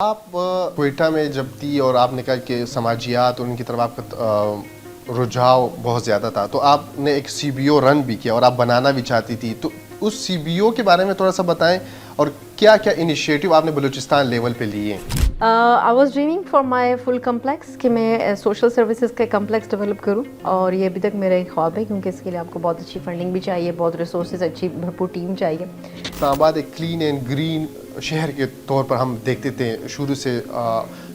آپ کوئٹہ میں جب تھی اور آپ نے کہا کہ سماجیات اور ان کی طرف آپ کا رجحاؤ بہت زیادہ تھا، تو آپ نے ایک سی بی او رن بھی کیا اور آپ بنانا بھی چاہتی تھی، تو اس سی بی او کے بارے میں تھوڑا سا بتائیں اور کیا کیا انیشیٹو آپ نے بلوچستان لیول پہ لیے ہیں؟ I was dreaming for my full complex کہ میں سوشل سروسز کا کمپلیکس ڈیولپ کروں، اور یہ ابھی تک میرا ایک خواب ہے، کیونکہ اس کے لیے آپ کو بہت اچھی فنڈنگ بھی چاہیے، بہت ریسورسز، اچھی بھرپور ٹیم چاہیے۔ اسلام آباد ایک کلین اینڈ گرین شہر کے طور پر ہم دیکھتے تھے شروع سے،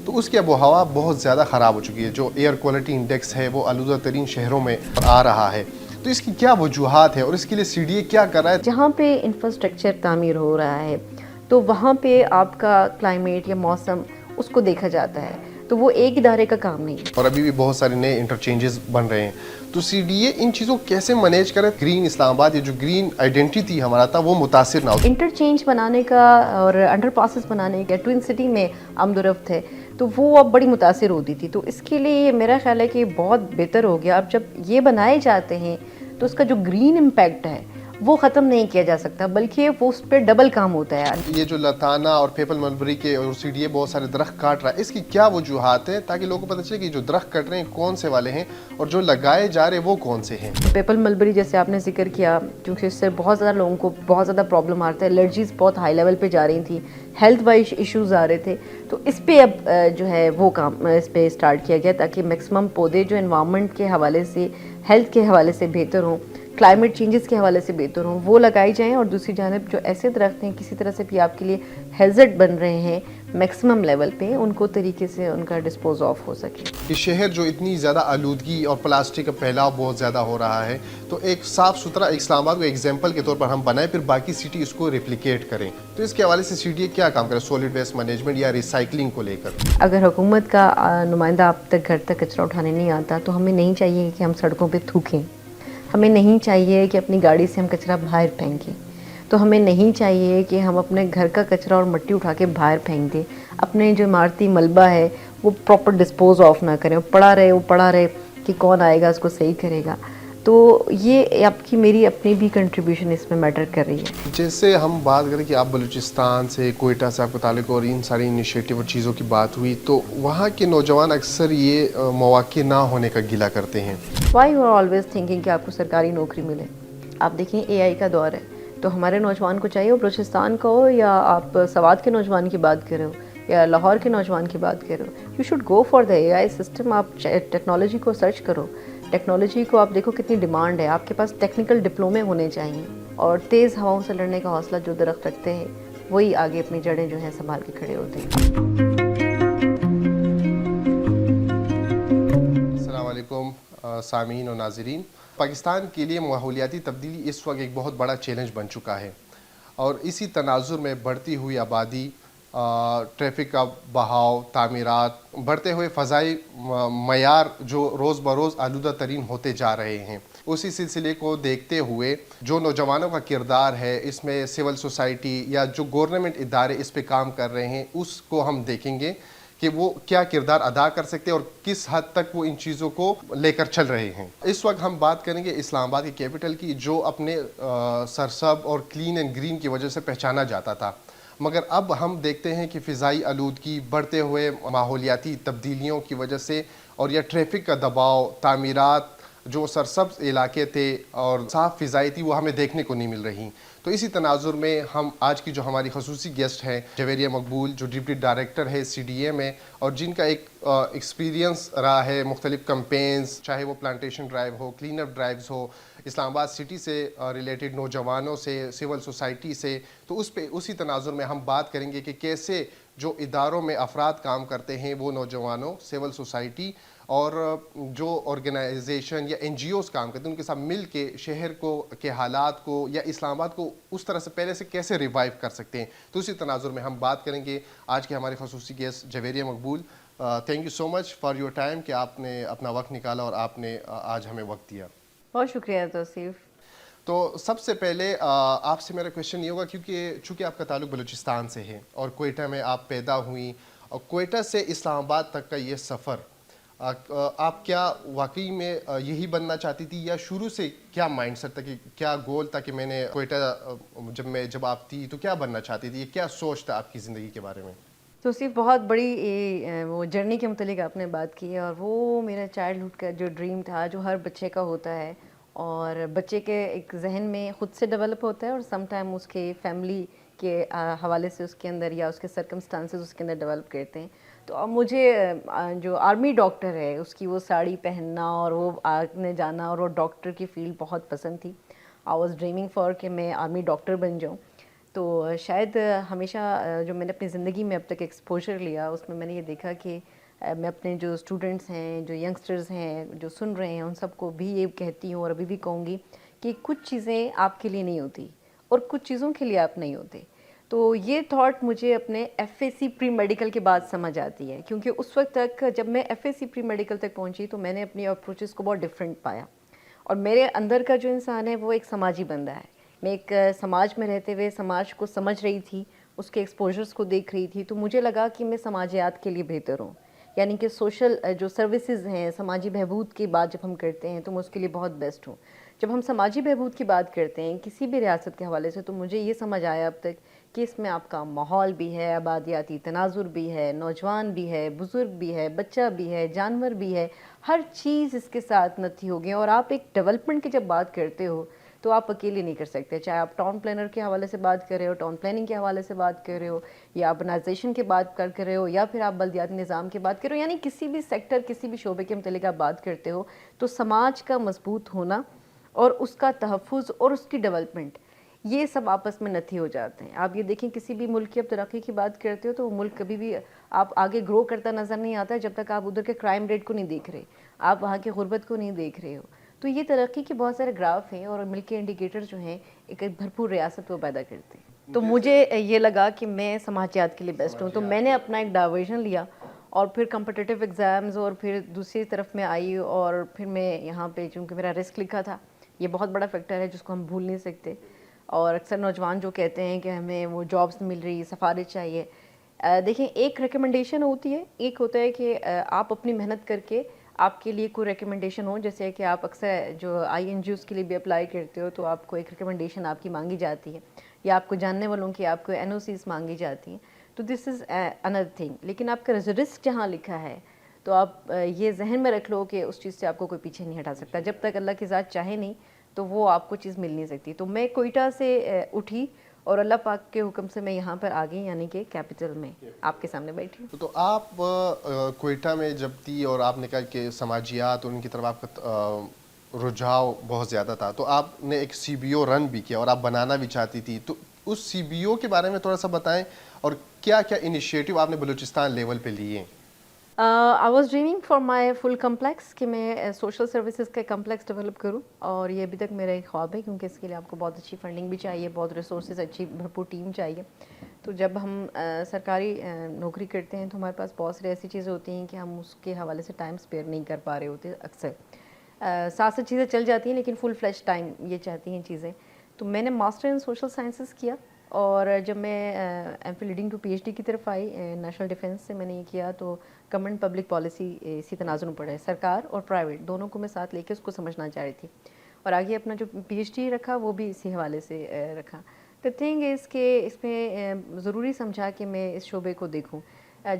تو اس کی آب و ہوا بہت زیادہ خراب ہو چکی ہے، جو ایئر کوالٹی انڈیکس ہے وہ آلودہ ترین شہروں میں آ رہا ہے، تو اس کی کیا وجوہات ہے اور اس کے لیے سی ڈی اے کیا کر رہا ہے؟ جہاں پہ انفراسٹرکچر تعمیر ہو رہا ہے تو وہاں پہ آپ کا کلائمیٹ یا موسم اس کو دیکھا جاتا ہے، تو وہ ایک ادارے کا کام نہیں ہے، اور ابھی بھی بہت سارے نئے انٹرچینجز بن رہے ہیں، تو سی ڈی اے ان چیزوں کو کیسے مینیج کرے گرین اسلام آباد، یہ جو گرین آئیڈینٹی ہمارا تھا وہ متاثر نہ ہو؟ انٹرچینج بنانے کا اور انڈر پاسز بنانے کا، ٹوئن سٹی میں آمد و رفت ہے تو وہ اب بڑی متاثر ہوتی تھی، تو اس کے لیے میرا خیال ہے کہ بہت بہتر ہو گیا۔ اب جب یہ بنائے جاتے ہیں تو اس کا جو گرین امپیکٹ ہے وہ ختم نہیں کیا جا سکتا، بلکہ وہ اس پہ ڈبل کام ہوتا ہے۔ یہ جو لتانا اور پیپل ملبری کے اور سی ڈی اے بہت سارے درخت کاٹ رہا ہے، اس کی کیا وجوہات ہیں تاکہ لوگوں کو پتہ چلے کہ جو درخت کٹ رہے ہیں کون سے والے ہیں اور جو لگائے جا رہے ہیں وہ کون سے ہیں؟ پیپل ملبری جیسے آپ نے ذکر کیا، کیونکہ اس سے بہت زیادہ لوگوں کو بہت زیادہ پرابلم آتا ہے، الرجیز بہت ہائی لیول پہ جا رہی تھیں، ہیلتھ وائز ایشوز آ رہے تھے، تو اس پہ اب جو ہے وہ کام اس پہ اسٹارٹ کیا گیا تاکہ میکسیمم پودے جو انوائرمنٹ کے حوالے سے، ہیلتھ کے حوالے سے بہتر ہوں، کلائمیٹ چینجز کے حوالے سے بہتر ہوں، وہ لگائی جائیں، اور دوسری جانب جو ایسے درخت ہیں کسی طرح سے بھی آپ کے لیے ہیزرڈ بن رہے ہیں میکسیمم لیول پہ، ان کو طریقے سے ان کا ڈسپوز آف ہو سکے۔ کہ شہر جو اتنی زیادہ آلودگی اور پلاسٹک کا پھیلاؤ بہت زیادہ ہو رہا ہے، تو ایک صاف ستھرا اسلام آباد کو ایگزامپل کے طور پر ہم بنائیں، پھر باقی سٹی اس کو ریپلیکیٹ کریں، تو اس کے حوالے سے سی ڈی اے کیا کام کرے سولڈ ویسٹ مینجمنٹ یا ریسائکلنگ کو لے کر؟ اگر حکومت کا نمائندہ آپ تک گھر تک کچرا اٹھانے نہیں آتا تو ہمیں نہیں چاہیے کہ ہم سڑکوں پہ تھوکیں، ہمیں نہیں چاہیے کہ اپنی گاڑی سے ہم کچرا باہر پھینکیں، تو ہمیں نہیں چاہیے کہ ہم اپنے گھر کا کچرا اور مٹی اٹھا کے باہر پھینک دیں، اپنے جو عمارتی ملبہ ہے وہ پراپر ڈسپوز آف نہ کریں، وہ پڑا رہے کہ کون آئے گا اس کو صحیح کرے گا، تو یہ آپ کی میری اپنی بھی کنٹریبیوشن اس میں میٹر کر رہی ہے۔ جیسے ہم بات کریں کہ آپ بلوچستان سے، کوئٹہ سے آپ کا تعلق اور ان ساری انیشیٹو اور چیزوں کی بات ہوئی، تو وہاں کے نوجوان اکثر یہ مواقع نہ ہونے کا گلہ کرتے ہیں۔ Why you are always thinking کہ آپ کو سرکاری نوکری ملے؟ آپ دیکھیں اے آئی کا دور ہے، تو ہمارے نوجوان کو چاہیے، وہ بلوچستان کا ہو یا آپ سوات کے نوجوان کی بات کر رہے ہو یا لاہور کے نوجوان کی بات کر رہے ہو، you should go for the a I system. آپ ٹیکنالوجی کو سرچ کرو، ٹیکنالوجی کو آپ دیکھو کتنی ڈیمانڈ ہے، آپ کے پاس ٹیکنیکل ڈپلومے ہونے چاہیے، اور تیز ہواؤں سے لڑنے کا حوصلہ جو درخت رکھتے ہیں وہی آگے اپنی جڑیں جو ہیں سنبھال کے کھڑے ہوتے ہیں۔ السلام علیکم سامعین و ناظرین، پاکستان کے لیے ماحولیاتی تبدیلی اس وقت ایک بہت بڑا چیلنج بن چکا ہے، اور اسی تناظر میں بڑھتی ہوئی آبادی، ٹریفک کا بہاؤ، تعمیرات، بڑھتے ہوئے فضائی معیار جو روز بروز آلودہ ترین ہوتے جا رہے ہیں، اسی سلسلے کو دیکھتے ہوئے جو نوجوانوں کا کردار ہے اس میں سول سوسائٹی یا جو گورنمنٹ ادارے اس پہ کام کر رہے ہیں، اس کو ہم دیکھیں گے کہ وہ کیا کردار ادا کر سکتے ہیں اور کس حد تک وہ ان چیزوں کو لے کر چل رہے ہیں۔ اس وقت ہم بات کریں گے اسلام آباد کی کیپٹل کی، جو اپنے سرسب اور کلین اینڈ گرین کی وجہ سے پہچانا جاتا تھا، مگر اب ہم دیکھتے ہیں کہ فضائی آلودگی، بڑھتے ہوئے ماحولیاتی تبدیلیوں کی وجہ سے، اور یا ٹریفک کا دباؤ، تعمیرات، جو سرسبز علاقے تھے اور صاف فضائی تھی وہ ہمیں دیکھنے کو نہیں مل رہی۔ تو اسی تناظر میں ہم آج کی جو ہماری خصوصی گیسٹ ہیں جویریہ مقبول، جو ڈپٹی ڈائریکٹر ہے سی ڈی اے میں، اور جن کا ایک ایکسپیرینس رہا ہے مختلف کمپینز، چاہے وہ پلانٹیشن ڈرائیو ہو، کلین اپ ڈرائیوز ہو، اسلام آباد سٹی سے ریلیٹڈ نوجوانوں سے، سول سوسائٹی سے، تو اسی تناظر میں ہم بات کریں گے کہ کیسے جو اداروں میں افراد کام کرتے ہیں وہ نوجوانوں، سول سوسائٹی اور جو آرگنائزیشن یا این جی اوز کام کرتے ہیں ان کے ساتھ مل کے شہر کو کے حالات کو یا اسلام آباد کو اس طرح سے پہلے سے کیسے ریوائیو کر سکتے ہیں، تو اسی تناظر میں ہم بات کریں گے۔ آج کے ہمارے خصوصی guest Javeria Maqbool, thank you so much for your time کہ آپ نے اپنا وقت نکالا اور آپ نے آج ہمیں وقت دیا۔ بہت شکریہ توصیف۔ تو سب سے پہلے آپ سے میرا کویشچن یہ ہوگا، کیونکہ چونکہ آپ کا تعلق بلوچستان سے ہے اور کوئٹہ میں آپ پیدا ہوئیں، اور کوئٹہ سے اسلام آباد تک کا یہ سفر، آپ کیا واقعی میں یہی بننا چاہتی تھی، یا شروع سے کیا مائنڈ سیٹ تھا، کہ کیا گول تھا کہ میں نے کوئٹہ جب آپ تھی تو کیا بننا چاہتی تھی، کیا سوچ تھا آپ کی زندگی کے بارے میں؟ تو صرف بہت بڑی وہ جرنی کے متعلق آپ نے بات کی ہے، اور وہ میرا چائلڈہڈ کا جو ڈریم تھا جو ہر بچے کا ہوتا ہے، اور بچے کے ایک ذہن میں خود سے ڈیولپ ہوتا ہے اور سم ٹائم اس کے فیملی کے حوالے سے اس کے اندر یا اس کے سرکمسٹانسز اس کے اندر ڈیولپ کرتے ہیں. تو اب مجھے جو آرمی ڈاکٹر ہے اس کی وہ ساڑی پہننا اور وہ آگے جانا اور وہ ڈاکٹر کی فیلڈ بہت پسند تھی. آئی واز ڈریمنگ فار کہ میں آرمی ڈاکٹر بن جاؤں. تو شاید ہمیشہ جو میں نے اپنی زندگی میں اب تک ایکسپوجر لیا اس میں نے یہ دیکھا کہ میں اپنے جو اسٹوڈنٹس ہیں، جو ینگسٹرز ہیں جو سن رہے ہیں، ان سب کو بھی یہ کہتی ہوں اور ابھی بھی کہوں گی کہ کچھ چیزیں آپ کے لیے نہیں ہوتی اور کچھ چیزوں کے لیے آپ نہیں ہوتے. تو یہ تھاٹ مجھے اپنے F A C pre medical کے بعد سمجھ آتی ہے، کیونکہ اس وقت تک جب میں F A C pre medical تک پہنچی تو میں نے اپنی اپروچز کو بہت ڈفرینٹ پایا. اور میرے اندر کا جو انسان ہے وہ ایک سماجی بندہ ہے. میں ایک سماج میں رہتے ہوئے سماج کو سمجھ رہی تھی، اس کے ایکسپوجرز کو دیکھ رہی تھی، تو مجھے لگا کہ میں سماجیات کے لیے بہتر ہوں. یعنی کہ سوشل جو سروسز ہیں، سماجی بہبود کی بات جب ہم کرتے ہیں تو میں اس کے لیے بہت بیسٹ ہوں. جب ہم سماجی بہبود کی بات کرتے ہیں کسی بھی ریاست کے حوالے سے تو مجھے یہ سمجھ آیا اب تک کہ اس میں آپ کا ماحول بھی ہے، آبادیاتی تناظر بھی ہے، نوجوان بھی ہے، بزرگ بھی ہے، بچہ بھی ہے، جانور بھی ہے، ہر چیز اس کے ساتھ نتھی ہوگی. اور آپ ایک ڈیولپمنٹ کی جب بات کرتے ہو تو آپ اکیلے نہیں کر سکتے، چاہے آپ ٹاؤن پلانر کے حوالے سے بات کر رہے ہو، ٹاؤن پلاننگ کے حوالے سے بات کر رہے ہو، یا اربنائزیشن کی بات کر رہے ہو، یا پھر آپ بلدیاتی نظام کی بات کر رہے ہو. یعنی کسی بھی سیکٹر، کسی بھی شعبے کے متعلق آپ بات کرتے ہو تو سماج کا مضبوط ہونا اور اس کا تحفظ اور اس کی ڈیولپمنٹ، یہ سب آپس میں نتھی ہو جاتے ہیں. آپ یہ دیکھیں کسی بھی ملک کی اب ترقی کی بات کرتے ہو تو وہ ملک کبھی بھی آپ آگے گرو کرتا نظر نہیں آتا جب تک آپ ادھر کے کرائم ریٹ کو نہیں دیکھ رہے، آپ وہاں کی غربت کو نہیں دیکھ رہے ہو. تو یہ ترقی کے بہت سارے گراف ہیں اور ملک کے انڈیکیٹر جو ہیں ایک بھرپور ریاست وہ پیدا کرتے ہیں. تو مجھے یہ لگا کہ میں سماجیات کے لیے بیسٹ ہوں، تو میں نے اپنا ایک ڈائیورژن لیا اور پھر کمپٹیٹیو ایگزامز، اور پھر دوسری طرف میں آئی اور پھر میں یہاں پہ چونکہ میرا رسک لکھا تھا، یہ بہت بڑا فیکٹر ہے جس کو ہم بھول نہیں سکتے. اور اکثر نوجوان جو کہتے ہیں کہ ہمیں وہ جابس مل رہی، سفارش چاہیے، دیکھیں ایک ریکمنڈیشن ہوتی ہے، ایک ہوتا ہے کہ آپ اپنی محنت کر کے آپ کے لیے کوئی ریکمنڈیشن ہو. جیسے کہ آپ اکثر جو آئی این جی اوز کے لیے بھی اپلائی کرتے ہو تو آپ کو ایک ریکمنڈیشن آپ کی مانگی جاتی ہے، یا آپ کو جاننے والوں کی آپ کو این او سیز مانگی جاتی ہیں. تو دس از اندر تھنگ. لیکن آپ کا رسک جہاں لکھا ہے تو آپ یہ ذہن میں رکھ لو کہ اس چیز سے آپ کو کوئی پیچھے نہیں ہٹا سکتا. جب تک اللہ کی ذات چاہے نہیں تو وہ آپ کو چیز مل نہیں سکتی. تو میں کوئٹہ سے اٹھی اور اللہ پاک کے حکم سے میں یہاں پر آ گئی، یعنی کہ کیپٹل میں آپ کے سامنے بیٹھی ہوں. تو آپ کوئٹہ میں جب تھی اور آپ نے کہا کہ سماجیات ان کی طرف آپ کا رجحاؤ بہت زیادہ تھا، تو آپ نے ایک سی بی او رن بھی کیا اور آپ بنانا بھی چاہتی تھی. تو اس سی بی او کے بارے میں تھوڑا سا بتائیں اور کیا کیا انیشیٹو آپ نے بلوچستان لیول پہ لیے؟ I was dreaming for my full complex کہ میں سوشل سروسز کا کمپلیکس ڈیولپ کروں، اور یہ ابھی تک میرا ایک خواب ہے، کیونکہ اس کے لیے آپ کو بہت اچھی فنڈنگ بھی چاہیے، بہت ریسورسز، اچھی بھرپور ٹیم چاہیے. تو جب ہم سرکاری نوکری کرتے ہیں تو ہمارے پاس بہت ساری ایسی چیزیں ہوتی ہیں کہ ہم اس کے حوالے سے ٹائم اسپیئر نہیں کر پا رہے ہوتے. اکثر ساتھ ساتھ چیزیں چل جاتی ہیں لیکن فل فلیش ٹائم یہ چاہتی ہیں چیزیں. تو میں نے ماسٹر ان سوشل سائنسز کیا، اور جب میں M phil leading to P H D کی طرف آئی نیشنل ڈیفینس سے میں نے یہ کیا، تو گورنمنٹ پبلک پالیسی اسی تناظر میں پڑے، سرکار اور پرائیویٹ دونوں کو میں ساتھ لے کے اس کو سمجھنا چاہ رہی تھی. اور آگے اپنا جو پی ایچ ڈی رکھا وہ بھی اسی حوالے سے رکھا. دا تھنگ از کہ اس میں ضروری سمجھا کہ میں اس شعبے کو دیکھوں.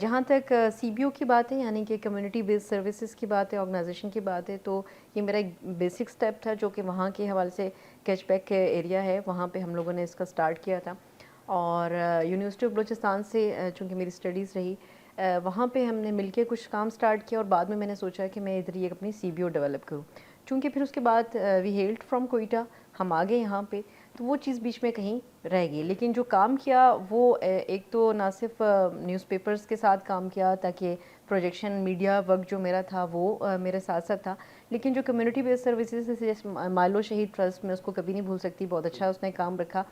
جہاں تک سی بی او کی بات ہے، یعنی کہ کمیونٹی بیسڈ سروسز کی بات ہے، آرگنائزیشن کی بات ہے، تو یہ میرا ایک بیسک سٹیپ تھا جو کہ وہاں کے حوالے سے کیچ بیک کے ایریا ہے، وہاں پہ ہم لوگوں نے اس کا سٹارٹ کیا تھا. اور یونیورسٹی آف بلوچستان سے چونکہ میری اسٹڈیز رہی وہاں پہ ہم نے مل کے کچھ کام سٹارٹ کیا، اور بعد میں نے سوچا کہ میں ادھر یہ اپنی سی بی او ڈیولپ کروں. چونکہ پھر اس کے بعد وی ہیلڈ فرام کوئٹہ، ہم آگے یہاں پہ، تو وہ چیز بیچ میں کہیں رہ گئی. لیکن جو کام کیا وہ ایک تو نہ صرف نیوز پیپرز کے ساتھ کام کیا تاکہ پروجیکشن میڈیا ورک جو میرا تھا وہ میرے ساتھ ساتھ تھا، لیکن جو کمیونٹی بیسڈ سروسز جیسے مائلو شہید ٹرسٹ، میں اس کو کبھی نہیں بھول سکتی، بہت اچھا اس نے کام رکھا.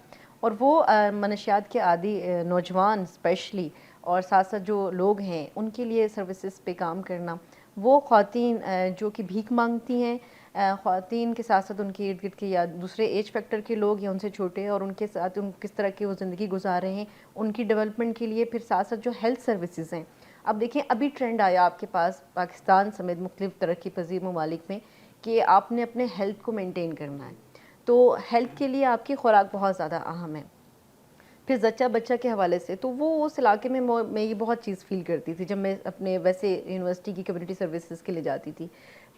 اور وہ منشیات کے عادی نوجوان اسپیشلی اور ساتھ ساتھ جو لوگ ہیں ان کے لیے سروسز پہ کام کرنا، وہ خواتین جو کہ بھیک مانگتی ہیں، خواتین کے ساتھ ساتھ ان کے ارد گرد کے یا دوسرے ایج فیکٹر کے لوگ یا ان سے چھوٹے، اور ان کے ساتھ ان کس طرح کی وہ زندگی گزار رہے ہیں ان کی ڈیولپمنٹ کے لیے. پھر ساتھ ساتھ جو ہیلتھ سروسز ہیں، اب دیکھیں ابھی ٹرینڈ آیا آپ کے پاس پاکستان سمیت مختلف ترقی پذیر ممالک میں کہ آپ نے اپنے ہیلتھ کو مینٹین کرنا ہے، تو ہیلتھ کے لیے آپ کی خوراک بہت زیادہ اہم ہے. پھر زچہ بچہ کے حوالے سے تو وہ اس علاقے میں میں یہ بہت چیز فیل کرتی تھی جب میں اپنے ویسے یونیورسٹی کی کمیونٹی سروسز کے لیے جاتی تھی.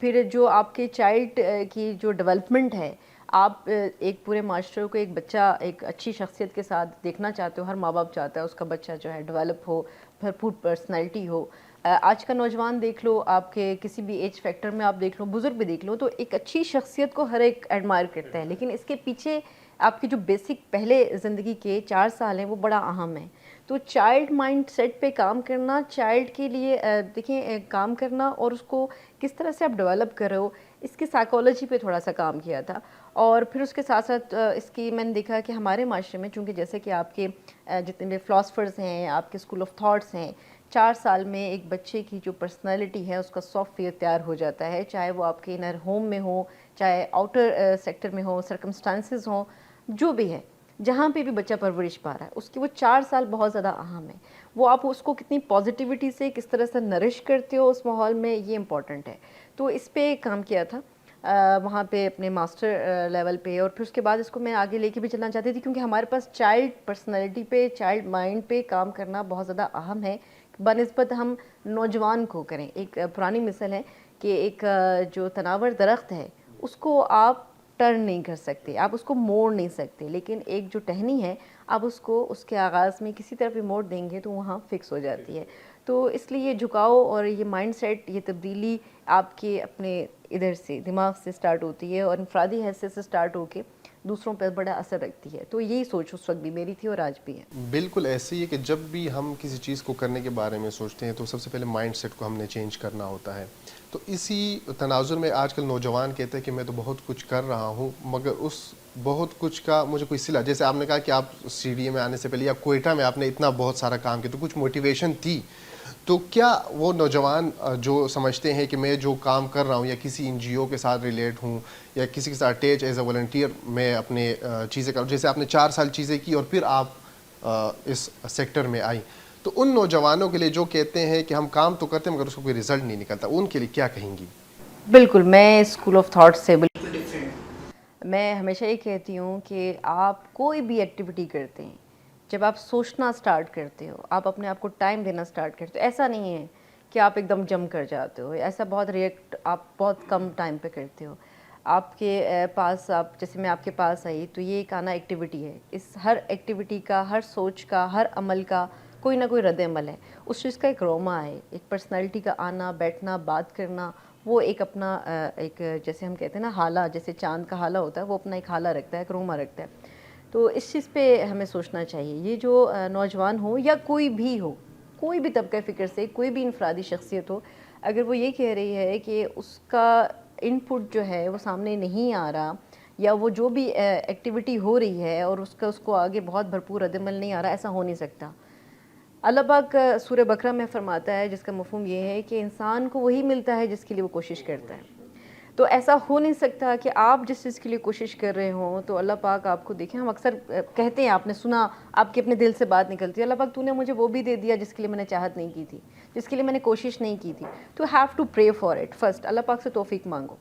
پھر جو آپ کے چائلڈ کی جو ڈیولپمنٹ ہے, آپ ایک پورے معاشرے کو ایک بچہ ایک اچھی شخصیت کے ساتھ دیکھنا چاہتے ہو, ہر ماں باپ چاہتا ہے اس کا بچہ جو ہے ڈیولپ ہو, بھرپور پرسنالٹی ہو. آج کا نوجوان دیکھ لو, آپ کے کسی بھی ایج فیکٹر میں آپ دیکھ لو, بزرگ بھی دیکھ لو, تو ایک اچھی شخصیت کو ہر ایک ایڈمائر کرتا ہے, لیکن اس کے پیچھے آپ کی جو بیسک پہلے زندگی کے 4 سال ہیں وہ بڑا اہم ہے. تو چائلڈ مائنڈ سیٹ پہ کام کرنا, چائلڈ کے لیے دیکھیں کام کرنا, اور اس کو کس طرح سے آپ ڈیولپ کر رہے ہو, اس کی سائیکالوجی پہ تھوڑا سا کام کیا تھا. اور پھر اس کے ساتھ ساتھ اس کی میں نے دیکھا کہ ہمارے معاشرے میں چونکہ جیسے کہ آپ کے جتنے بھی فلاسفرز ہیں, آپ کے اسکول آف تھاٹس ہیں, 4 سال میں ایک بچے کی جو پرسنالٹی ہے اس کا سافٹ ویئر تیار ہو جاتا ہے, چاہے وہ آپ کے انر ہوم میں ہو, چاہے آؤٹر سیکٹر میں ہو, سرکمسٹانسز ہوں, جو بھی ہے, جہاں پہ بھی بچہ پرورش پا رہا ہے, اس کی وہ 4 سال بہت زیادہ اہم ہے. وہ آپ اس کو کتنی پازیٹیوٹی سے کس طرح سے نرش کرتے ہو اس ماحول میں, یہ امپورٹنٹ ہے. تو اس پہ کام کیا تھا وہاں پہ اپنے ماسٹر لیول پہ, اور پھر اس کے بعد اس کو میں آگے لے کے بھی چلنا چاہتی تھی, کیونکہ ہمارے پاس چائلڈ پرسنالٹی پہ, چائلڈ مائنڈ پہ کام کرنا بہت زیادہ اہم ہے بنسبت ہم نوجوان کو کریں. ایک پرانی مثل ہے کہ ایک جو تناور درخت ہے اس کو آپ ٹرن نہیں کر سکتے, آپ اس کو موڑ نہیں سکتے, لیکن ایک جو ٹہنی ہے آپ اس کو اس کے آغاز میں کسی طرف بھی موڑ دیں گے تو وہاں فکس ہو جاتی ہے. تو اس لیے یہ جھکاؤ اور یہ مائنڈ سیٹ, یہ تبدیلی آپ کے اپنے ادھر سے دماغ سے سٹارٹ ہوتی ہے, اور انفرادی حیثیت سے سٹارٹ ہو کے دوسروں پر بڑا اثر رکھتی ہے. تو یہی سوچ اس وقت بھی میری تھی اور آج بھی ہے. بالکل ایسے ہی ہے کہ جب بھی ہم کسی چیز کو کرنے کے بارے میں سوچتے ہیں تو سب سے پہلے مائنڈ سیٹ کو ہم نے چینج کرنا ہوتا ہے. تو اسی تناظر میں آج کل نوجوان کہتے ہیں کہ میں تو بہت کچھ کر رہا ہوں, مگر اس بہت کچھ کا مجھے کوئی صلہ, جیسے آپ نے کہا کہ آپ سی ڈی اے میں آنے سے پہلے یا کوئٹہ میں آپ نے اتنا بہت سارا کام کیا تو کچھ موٹیویشن تھی. تو کیا وہ نوجوان جو سمجھتے ہیں کہ میں جو کام کر رہا ہوں یا کسی این جی او کے ساتھ ریلیٹ ہوں یا کسی کے ساتھ اٹیچ ایز اے والنٹیئر میں اپنے چیزیں کروں, جیسے آپ نے 4 سال چیزیں کی اور پھر آپ اس سیکٹر میں آئیں, تو ان نوجوانوں کے لیے جو کہتے ہیں کہ ہم کام تو کرتے ہیں مگر اس کو کوئی رزلٹ نہیں نکلتا, ان کے لیے کیا کہیں گی؟ بالکل, میں اسکول آف تھاٹ سے بالکل ڈفرینٹ. میں ہمیشہ یہ کہتی ہوں کہ آپ کوئی بھی ایکٹیویٹی کرتے ہیں, جب آپ سوچنا سٹارٹ کرتے ہو, آپ اپنے آپ کو ٹائم دینا سٹارٹ کرتے ہو, ایسا نہیں ہے کہ آپ ایک دم جم کر جاتے ہو, ایسا بہت ریئیکٹ آپ بہت کم ٹائم پہ کرتے ہو. آپ کے پاس, آپ جیسے میں آپ کے پاس آئی تو یہ ایک آنا ایکٹیویٹی ہے, اس ہر ایکٹیویٹی کا, ہر سوچ کا, ہر عمل کا کوئی نہ کوئی رد عمل ہے, اس چیز کا ایک روما ہے, ایک پرسنالٹی کا آنا, بیٹھنا, بات کرنا, وہ ایک اپنا ایک جیسے ہم کہتے ہیں نا حالہ, جیسے چاند کا حالہ ہوتا ہے, وہ اپنا ایک حالہ رکھتا ہے, ایک روما رکھتا ہے. تو اس چیز پہ ہمیں سوچنا چاہیے. یہ جو نوجوان ہو یا کوئی بھی ہو, کوئی بھی طبقہ فکر سے, کوئی بھی انفرادی شخصیت ہو, اگر وہ یہ کہہ رہی ہے کہ اس کا ان پٹ جو ہے وہ سامنے نہیں آ رہا, یا وہ جو بھی ایکٹیویٹی ہو رہی ہے اور اس کو آگے بہت بھرپور رد عمل نہیں آ رہا, ایسا ہو نہیں سکتا. اللہ پاک سورہ بقرہ میں فرماتا ہے, جس کا مفہوم یہ ہے کہ انسان کو وہی ملتا ہے جس کے لیے وہ کوشش کرتا ہے. تو ایسا ہو نہیں سکتا کہ آپ جس چیز کے لیے کوشش کر رہے ہوں تو اللہ پاک آپ کو دیکھیں. ہم اکثر کہتے ہیں, آپ نے سنا, آپ کے اپنے دل سے بات نکلتی ہے, اللہ پاک تو نے مجھے وہ بھی دے دیا جس کے لیے میں نے چاہت نہیں کی تھی, جس کے لیے میں نے کوشش نہیں کی تھی. تو have to pray for it first, اللہ پاک سے توفیق مانگو.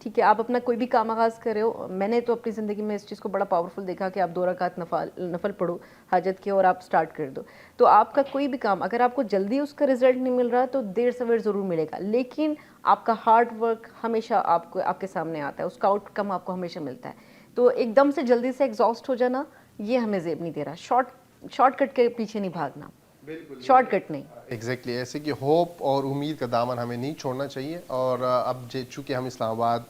ٹھیک ہے, آپ اپنا کوئی بھی کام آغاز کر رہے ہو. میں نے تو اپنی زندگی میں اس چیز کو بڑا پاورفل دیکھا کہ آپ 2 رکعت نفل پڑھو حاجت کے اور آپ سٹارٹ کر دو. تو آپ کا کوئی بھی کام اگر آپ کو جلدی اس کا رزلٹ نہیں مل رہا تو دیر سویر ضرور ملے گا, لیکن آپ کا ہارڈ ورک ہمیشہ آپ کے سامنے آتا ہے, اس کا آؤٹ کم آپ کو ہمیشہ ملتا ہے. تو ایک دم سے جلدی سے ایگزاسٹ ہو جانا یہ ہمیں زیب نہیں دے رہا. شارٹ کٹ کے پیچھے نہیں بھاگنا, شارٹ کٹ نہیں. ایگزیکٹلی ایسے کہ ہوپ اور امید کا دامن ہمیں نہیں چھوڑنا چاہیے. اور اب چونکہ ہم اسلام آباد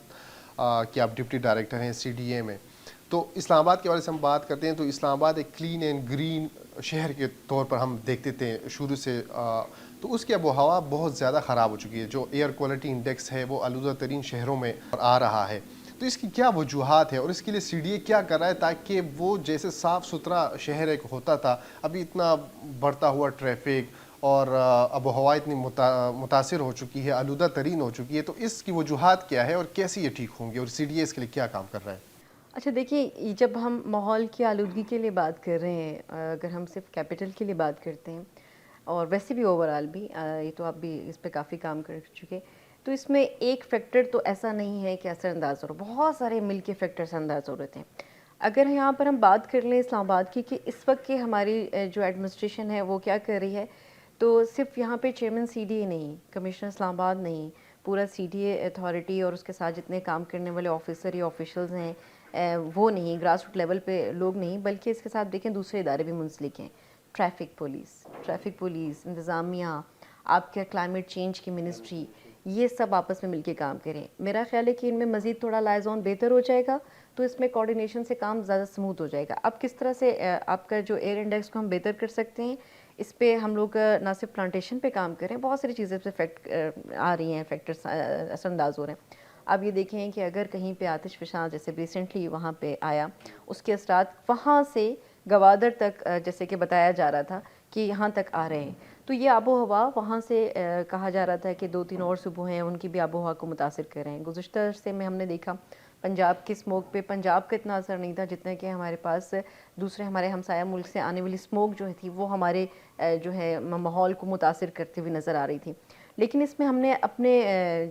کے آپ ڈپٹی ڈائریکٹر ہیں سی ڈی اے میں, تو اسلام آباد کے حوالے سے ہم بات کرتے ہیں تو اسلام آباد ایک کلین اینڈ گرین شہر کے طور پر ہم دیکھتے تھے شروع سے, تو اس کی آب و ہوا بہت زیادہ خراب ہو چکی ہے. جو ایئر کوالٹی انڈیکس ہے وہ آلودہ ترین شہروں میں آ رہا ہے. تو اس کی کیا وجوہات ہے اور اس کے لیے سی ڈی اے کیا کر رہا ہے تاکہ وہ جیسے صاف ستھرا شہر ایک ہوتا تھا, ابھی اتنا بڑھتا ہوا ٹریفک اور آب و ہوا اتنی متاثر ہو چکی ہے, آلودہ ترین ہو چکی ہے, تو اس کی وجوہات کیا ہے اور کیسے یہ ٹھیک ہوں گے, اور سی ڈی اے اس کے لیے کیا کام کر رہا ہے؟ اچھا دیکھیے, جب ہم ماحول کی آلودگی کے لیے بات کر رہے ہیں, اگر ہم صرف کیپٹل کے لیے بات کرتے ہیں اور ویسے بھی اوور آل بھی, یہ تو آپ بھی اس پہ کافی کام کر چکے, تو اس میں ایک فیکٹر تو ایسا نہیں ہے کہ اثر انداز ہو رہا, بہت سارے مل کے فیکٹر اثر انداز ہو رہے ہیں. اگر یہاں پر ہم بات کر لیں اسلام آباد کی کہ اس وقت کی ہماری جو ایڈمنسٹریشن ہے وہ کیا کر رہی ہے، تو صرف یہاں پہ چیئرمین سی ڈی اے نہیں، کمشنر اسلام آباد نہیں، پورا سی ڈی اے اتھارٹی اور اس کے ساتھ جتنے کام کرنے والے آفیسر یا آفیشلز ہیں وہ نہیں، گراس روٹ لیول پہ لوگ نہیں، بلکہ اس کے ساتھ دیکھیں دوسرے ادارے بھی منسلک ہیں، ٹریفک پولیس، انتظامیہ، آپ کے کلائمیٹ چینج کی منسٹری، یہ سب آپس میں مل کے کام کریں۔ میرا خیال ہے کہ ان میں مزید تھوڑا لائزون بہتر ہو جائے گا تو اس میں کوارڈینیشن سے کام زیادہ سموتھ ہو جائے گا۔ اب کس طرح سے آپ کا جو ایئر انڈیکس کو ہم بہتر کر سکتے ہیں، اس پہ ہم لوگ نہ صرف پلانٹیشن پہ کام کریں، بہت ساری چیزیں پہ افیکٹ آ رہی ہیں، فیکٹرس اثر انداز ہو رہے ہیں۔ اب یہ دیکھیں کہ اگر کہیں پہ آتش فشاں جیسے ریسنٹلی وہاں پہ آیا، اس کے اثرات وہاں سے گوادر تک جیسے کہ بتایا جا رہا تھا کہ یہاں تک آ رہے ہیں، تو یہ آب و ہوا وہاں سے کہا جا رہا تھا کہ 2-3 اور صوبوں ہیں ان کی بھی آب و ہوا کو متاثر کر رہے ہیں۔ گزشتہ عرصے میں ہم نے دیکھا پنجاب کی اسموک پہ پنجاب کا اتنا اثر نہیں تھا جتنا کہ ہمارے پاس دوسرے ہمارے ہمسایہ ملک سے آنے والی اسموک جو تھی وہ ہمارے جو ہے ماحول کو متاثر کرتے ہوئے نظر آ رہی تھی۔ لیکن اس میں ہم نے اپنے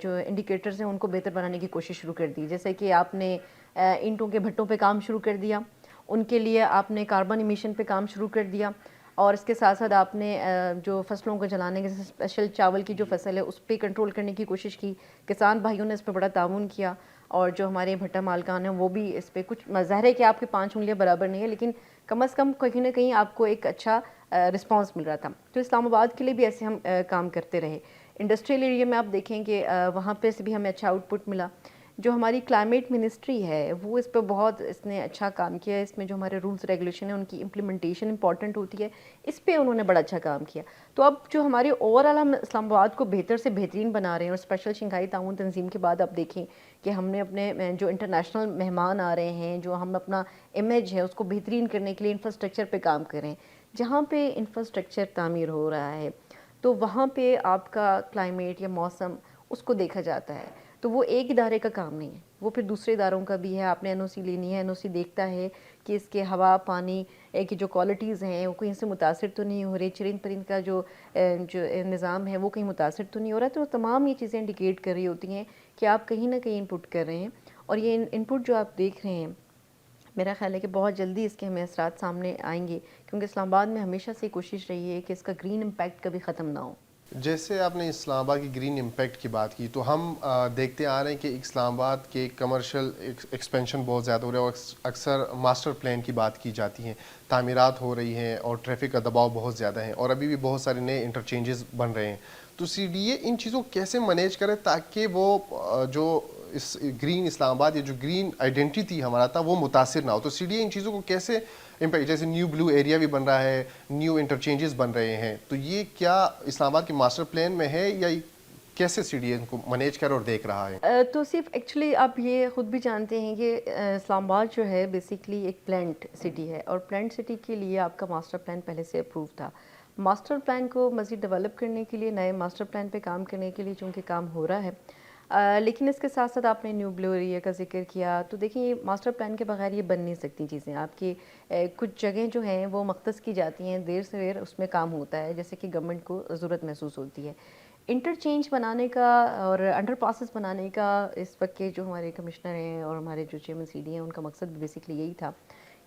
جو انڈیکیٹرز ہیں ان کو بہتر بنانے کی کوشش شروع کر دی، جیسے کہ آپ نے اینٹوں کے بھٹوں پہ کام شروع کر دیا، ان کے لیے آپ نے کاربن ایمیشن پہ کام شروع کر دیا، اور اس کے ساتھ ساتھ آپ نے جو فصلوں کو جلانے کے اسپیشل چاول کی جو فصل ہے اس پہ کنٹرول کرنے کی کوشش کی، کسان بھائیوں نے اس پہ بڑا تعاون کیا، اور جو ہمارے بھٹا مالکان ہیں وہ بھی اس پہ کچھ، ظاہر ہے کہ آپ کے 5 انگلیاں برابر نہیں ہے لیکن کم از کم کہیں نہ کہیں آپ کو ایک اچھا رسپانس مل رہا تھا۔ تو اسلام آباد کے لیے بھی ایسے ہم کام کرتے رہے۔ انڈسٹریل ایریا میں آپ دیکھیں کہ وہاں پہ سے بھی ہمیں اچھا آؤٹ پٹ ملا۔ جو ہماری کلائمیٹ منسٹری ہے وہ اس پہ بہت اس نے اچھا کام کیا ہے، اس میں جو ہمارے رولز ریگولیشن ہیں ان کی امپلیمنٹیشن امپورٹنٹ ہوتی ہے، اس پہ انہوں نے بڑا اچھا کام کیا۔ تو اب جو ہمارے اوور آل ہم اسلام آباد کو بہتر سے بہترین بنا رہے ہیں، اور اسپیشل شنگھائی تعاون تنظیم کے بعد آپ دیکھیں کہ ہم نے اپنے جو انٹرنیشنل مہمان آ رہے ہیں، جو ہم اپنا امیج ہے اس کو بہترین کرنے کے لیے انفراسٹرکچر پہ کام کریں۔ جہاں پہ انفراسٹرکچر تعمیر ہو رہا ہے تو وہاں پہ آپ کا کلائمیٹ یا موسم اس کو دیکھا جاتا ہے، تو وہ ایک ادارے کا کام نہیں ہے، وہ پھر دوسرے اداروں کا بھی ہے۔ آپ نے این او سی لینی ہے، این او سی دیکھتا ہے کہ اس کے ہوا پانی کی جو کوالٹیز ہیں وہ کہیں سے متاثر تو نہیں ہو رہی، چرند پرند کا جو نظام ہے وہ کہیں متاثر تو نہیں ہو رہا، تو تمام یہ چیزیں انڈیکیٹ کر رہی ہوتی ہیں کہ آپ کہیں نہ کہیں انپٹ کر رہے ہیں۔ اور یہ انپٹ جو آپ دیکھ رہے ہیں، میرا خیال ہے کہ بہت جلدی اس کے ہمیں اثرات سامنے آئیں گے، کیونکہ اسلام آباد میں ہمیشہ سے کوشش رہی ہے کہ اس کا گرین امپیکٹ کبھی ختم نہ ہو۔ جیسے آپ نے اسلام آباد کی گرین امپیکٹ کی بات کی، تو ہم دیکھتے آ رہے ہیں کہ اسلام آباد کے کمرشل ایکسپینشن بہت زیادہ ہو رہا ہے، اور اکثر ماسٹر پلان کی بات کی جاتی ہیں، تعمیرات ہو رہی ہیں اور ٹریفک کا دباؤ بہت زیادہ ہے، اور ابھی بھی بہت سارے نئے انٹرچینجز بن رہے ہیں۔ تو سی ڈی اے ان چیزوں کو کیسے مینیج کرے تاکہ وہ جو اس گرین اسلام آباد یا جو گرین آئیڈینٹی ہمارا تھا وہ متاثر نہ ہو؟ تو سی ڈی اے ان چیزوں کو کیسے امپیکٹ، جیسے نیو بلو ایریا بھی بن رہا ہے، نیو انٹرچینجز بن رہے ہیں، تو یہ کیا اسلام آباد کے ماسٹر پلان میں ہے یا کیسے سی ڈی اے ان کو مینیج کر اور دیکھ رہا ہے؟ تو صرف ایکچولی آپ یہ خود بھی جانتے ہیں کہ اسلام آباد جو ہے بیسیکلی ایک پلانٹ سٹی ہے، اور پلانٹ سٹی کے لیے آپ کا ماسٹر پلان پہلے سے اپروو تھا۔ ماسٹر پلان کو مزید ڈیولپ کرنے کے لیے، نئے ماسٹر پلان پہ کام کرنے کے لیے چونکہ کام ہو رہا ہے، لیکن اس کے ساتھ ساتھ آپ نے نیو بلو ایریا کا ذکر کیا، تو دیکھیں یہ ماسٹر پلان کے بغیر یہ بن نہیں سکتی چیزیں۔ آپ کی کچھ جگہیں جو ہیں وہ مختص کی جاتی ہیں، دیر سے دیر اس میں کام ہوتا ہے جیسے کہ گورنمنٹ کو ضرورت محسوس ہوتی ہے۔ انٹرچینج بنانے کا اور انڈر پاسز بنانے کا اس وقت کے جو ہمارے کمشنر ہیں اور ہمارے جو چیئرمین سی ڈی ہیں ان کا مقصد بیسکلی یہی تھا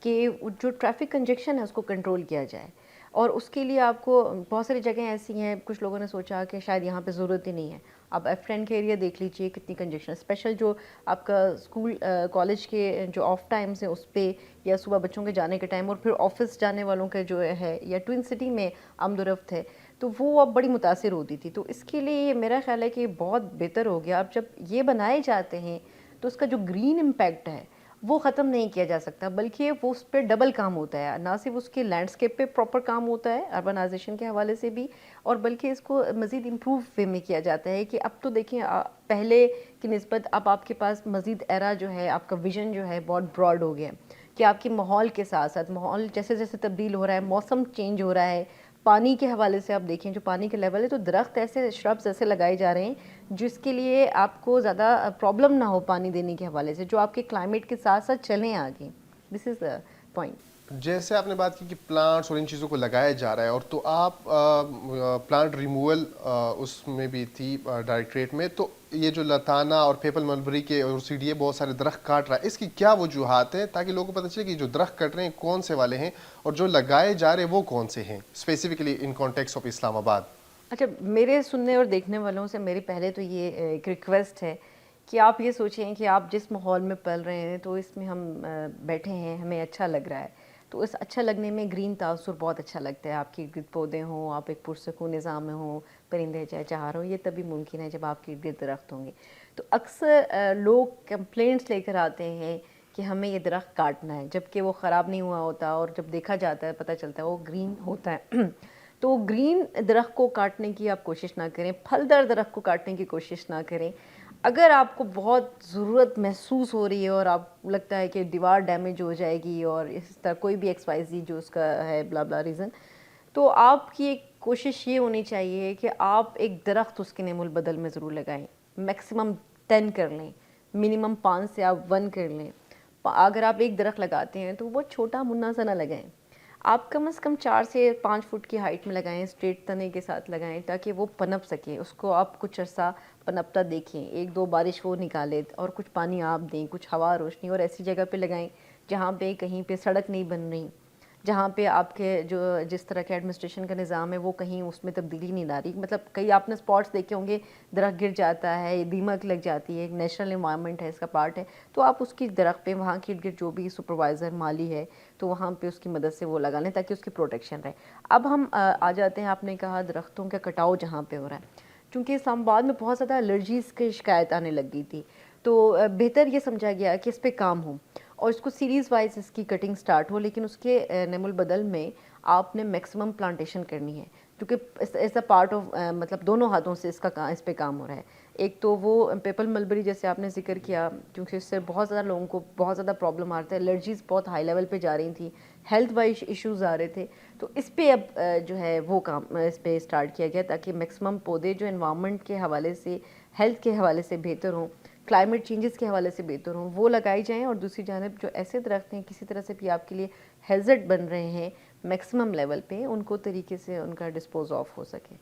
کہ جو ٹریفک کنجیکشن ہے اس کو کنٹرول کیا جائے، اور اس کے لیے آپ کو بہت ساری جگہیں ایسی ہیں، کچھ لوگوں نے سوچا کہ شاید یہاں پہ ضرورت ہی نہیں ہے۔ آپ ایف ٹین کے ایریا دیکھ لیجئے کتنی کنجیکشن، اسپیشل جو آپ کا اسکول کالج کے جو آف ٹائمز ہیں اس پہ، یا صبح بچوں کے جانے کے ٹائم، اور پھر آفس جانے والوں کے جو ہے، یا ٹوئن سٹی میں آمد و رفت ہے، تو وہ اب بڑی متاثر ہوتی تھی۔ تو اس کے لیے میرا خیال ہے کہ یہ بہت بہتر ہو گیا۔ اب جب یہ بنائے جاتے ہیں تو اس کا جو گرین امپیکٹ ہے وہ ختم نہیں کیا جا سکتا، بلکہ وہ اس پہ ڈبل کام ہوتا ہے، نہ صرف اس کے لینڈسکیپ پہ پراپر کام ہوتا ہے اربنائزیشن کے حوالے سے بھی، اور بلکہ اس کو مزید امپروو وے میں کیا جاتا ہے کہ اب تو دیکھیں پہلے کی نسبت اب آپ کے پاس مزید ایرا جو ہے، آپ کا ویژن جو ہے بہت براڈ ہو گیا ہے کہ آپ کے ماحول کے ساتھ ساتھ ماحول جیسے جیسے تبدیل ہو رہا ہے، موسم چینج ہو رہا ہے، پانی کے حوالے سے آپ دیکھیں جو پانی کے لیول ہے، تو درخت ایسے شربز ایسے لگائے جا رہے ہیں جس کے لیے آپ کو زیادہ پرابلم نہ ہو پانی دینے کے حوالے سے، جو آپ کے کلائمیٹ کے ساتھ ساتھ چلیں آگے۔ دس از دا پوائنٹ۔ جیسے آپ نے بات کی کہ پلانٹس اور ان چیزوں کو لگایا جا رہا ہے، اور تو آپ پلانٹ ریموول اس میں بھی تھی ڈائریکٹریٹ میں، تو یہ جو لتانا اور پیپل ملبری کے اور سی ڈی اے بہت سارے درخت کاٹ رہا ہے، اس کی کیا وجوہات ہیں تاکہ لوگوں کو پتہ چلے کہ جو درخت کٹ رہے ہیں کون سے والے ہیں اور جو لگائے جا رہے ہیں وہ کون سے ہیں اسپیسیفکلی ان کانٹیکس آف اسلام آباد؟ اچھا، میرے سننے اور دیکھنے والوں سے میری پہلے تو یہ ایک ریکویسٹ ہے کہ آپ یہ سوچیں کہ آپ جس ماحول میں پل رہے ہیں تو اس میں ہم بیٹھے ہیں، ہمیں اچھا لگ رہا ہے، تو اس اچھا لگنے میں گرین تاثر بہت اچھا لگتا ہے. آپ کے ارد گرد پودے ہوں، آپ ایک پرسکون نظام میں ہوں، پرندے چہچہا ہوں، یہ تبھی ممکن ہے جب آپ کے ارد گرد درخت ہوں گے. تو اکثر لوگ کمپلینٹس لے کر آتے ہیں کہ ہمیں یہ درخت کاٹنا ہے، جب کہ وہ خراب نہیں ہوا ہوتا، اور جب دیکھا جاتا ہے پتہ چلتا ہے وہ گرین ہوتا ہے. تو گرین درخت کو کاٹنے کی آپ کوشش نہ کریں، پھلدار درخت کو کاٹنے کی کوشش نہ کریں. اگر آپ کو بہت ضرورت محسوس ہو رہی ہے اور آپ لگتا ہے کہ دیوار ڈیمیج ہو جائے گی اور اس طرح کوئی بھی ایکس وائی زی جو اس کا ہے بلا بلا ریزن، تو آپ کی ایک کوشش یہ ہونی چاہیے کہ آپ ایک درخت اس کے نعم البدل میں ضرور لگائیں. میکسیمم 10 کر لیں، منیمم 5 سے آپ 1 کر لیں. اگر آپ ایک درخت لگاتے ہیں تو وہ چھوٹا منا سا نہ لگائیں، آپ کم از کم 4 سے 5 فٹ کی ہائٹ میں لگائیں، اسٹریٹ تنے کے ساتھ لگائیں تاکہ وہ پنپ سکے. اس کو آپ کچھ عرصہ پنپتا دیکھیں، 1-2 بارش وہ نکالے اور کچھ پانی آپ دیں، کچھ ہوا روشنی، اور ایسی جگہ پہ لگائیں جہاں پہ کہیں پہ سڑک نہیں بن رہی، جہاں پہ آپ کے جو جس طرح کے ایڈمنسٹریشن کا نظام ہے وہ کہیں اس میں تبدیلی نہیں لا رہی. مطلب کئی آپ نے سپاٹس دیکھے ہوں گے درخت گر جاتا ہے، دیمک لگ جاتی ہے، ایک نیشنل انوائرمنٹ ہے، اس کا پارٹ ہے. تو آپ اس کی درخت پہ وہاں کے ارد گرد جو بھی سپروائزر مالی ہے تو وہاں پہ اس کی مدد سے وہ لگا لیں تاکہ اس کی پروٹیکشن رہے. اب ہم آ جاتے ہیں، آپ نے کہا درختوں کا کٹاؤ جہاں پہ ہو رہا ہے. چونکہ اسلام آباد میں بہت زیادہ الرجیز کی شکایت آنے لگ گئی تھی، تو بہتر یہ سمجھا گیا کہ اس پہ کام ہو اور اس کو سیریز وائز اس کی کٹنگ سٹارٹ ہو، لیکن اس کے نعم البدل میں آپ نے میکسیمم پلانٹیشن کرنی ہے. کیونکہ ایز اے پارٹ آف مطلب دونوں ہاتھوں سے اس پہ کام ہو رہا ہے. ایک تو وہ پیپل ملبری جیسے آپ نے ذکر کیا، کیونکہ اس سے بہت زیادہ لوگوں کو بہت زیادہ پرابلم آ رہا تھا، الرجیز بہت ہائی لیول پہ جا رہی تھیں، ہیلتھ وائز ایشوز آ رہے تھے. تو اس پہ اب جو ہے وہ کام اس پہ اسٹارٹ کیا گیا تاکہ میکسیمم پودے جو انوائرمنٹ کے حوالے سے، ہیلتھ کے حوالے سے بہتر ہوں، کلائمیٹ چینجز کے حوالے سے بہتر ہوں، وہ لگائی جائیں. اور دوسری جانب جو ایسے درخت ہیں کسی طرح سے بھی آپ کے لیے ہیزرڈ بن رہے ہیں میکسیمم لیول پہ، ان کو طریقے سے ان کا ڈسپوز آف ہو سکے.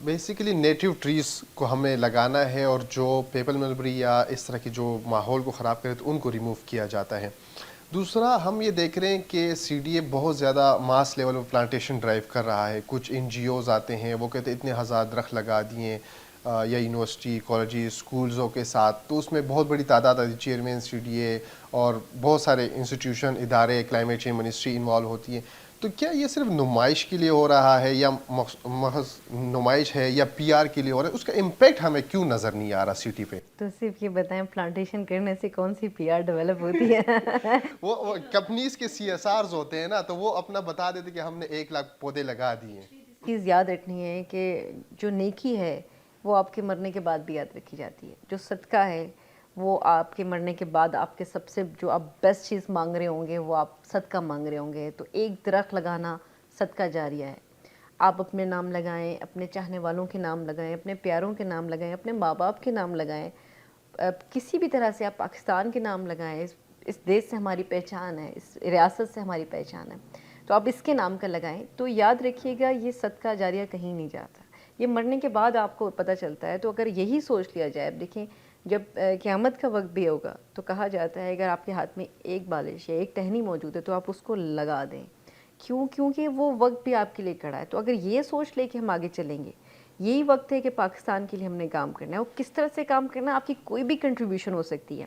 بیسیکلی نیٹیو ٹریز کو ہمیں لگانا ہے، اور جو پیپل ملبری یا اس طرح کی جو ماحول کو خراب کرے تو ان کو ریموو کیا جاتا ہے. دوسرا ہم یہ دیکھ رہے ہیں کہ سی ڈی اے بہت زیادہ ماس لیول میں پلانٹیشن ڈرائیو کر رہا ہے. کچھ این جی اوز آتے ہیں، وہ کہتے ہیں اتنے ہزار درخت لگا دیے، یا یونیورسٹی کالجز اسکولزوں کے ساتھ، تو اس میں بہت بڑی تعداد آتی ہے. چیئرمین سی ڈی اے اور بہت سارے انسٹیٹیوشن ادارے، کلائمیٹ چینج منسٹری انوالو ہوتی ہے. تو کیا یہ صرف نمائش کے لیے ہو رہا ہے، یا محض نمائش ہے، یا پی آر کے لیے ہو رہا ہے؟ اس کا امپیکٹ ہمیں کیوں نظر نہیں آ رہا سٹی پہ؟ تو صرف یہ بتائیں پلانٹیشن کرنے سے کون سی پی آر ڈیولپ ہوتی ہے؟ وہ کمپنیز کے سی ایس آرز ہوتے ہیں نا، تو وہ اپنا بتا دیتے کہ ہم نے 1,00,000 پودے لگا دیے. چیز یاد رکھنی ہے کہ جو نیکی ہے وہ آپ کے مرنے کے بعد بھی یاد رکھی جاتی ہے. جو صدقہ ہے وہ آپ کے مرنے کے بعد آپ کے سب سے جو آپ بیسٹ چیز مانگ رہے ہوں گے وہ آپ صدقہ مانگ رہے ہوں گے. تو ایک درخت لگانا صدقہ جاریہ ہے. آپ اپنے نام لگائیں، اپنے چاہنے والوں کے نام لگائیں، اپنے پیاروں کے نام لگائیں، اپنے ماں باپ کے نام لگائیں، کسی بھی طرح سے آپ پاکستان کے نام لگائیں. اس دیش سے ہماری پہچان ہے، اس ریاست سے ہماری پہچان ہے، تو آپ اس کے نام کا لگائیں. تو یاد رکھیے گا یہ صدقہ جاریہ کہیں نہیں جاتا، یہ مرنے کے بعد آپ کو پتہ چلتا ہے. تو اگر یہی سوچ لیا جائے، اب دیکھیں جب قیامت کا وقت بھی ہوگا تو کہا جاتا ہے اگر آپ کے ہاتھ میں ایک بالش یا ایک ٹہنی موجود ہے تو آپ اس کو لگا دیں. کیونکہ وہ وقت بھی آپ کے لیے کھڑا ہے. تو اگر یہ سوچ لے کہ ہم آگے چلیں گے، یہی وقت ہے کہ پاکستان کے لیے ہم نے کام کرنا ہے. اور کس طرح سے کام کرنا ہے، آپ کی کوئی بھی کنٹریبیوشن ہو سکتی ہے،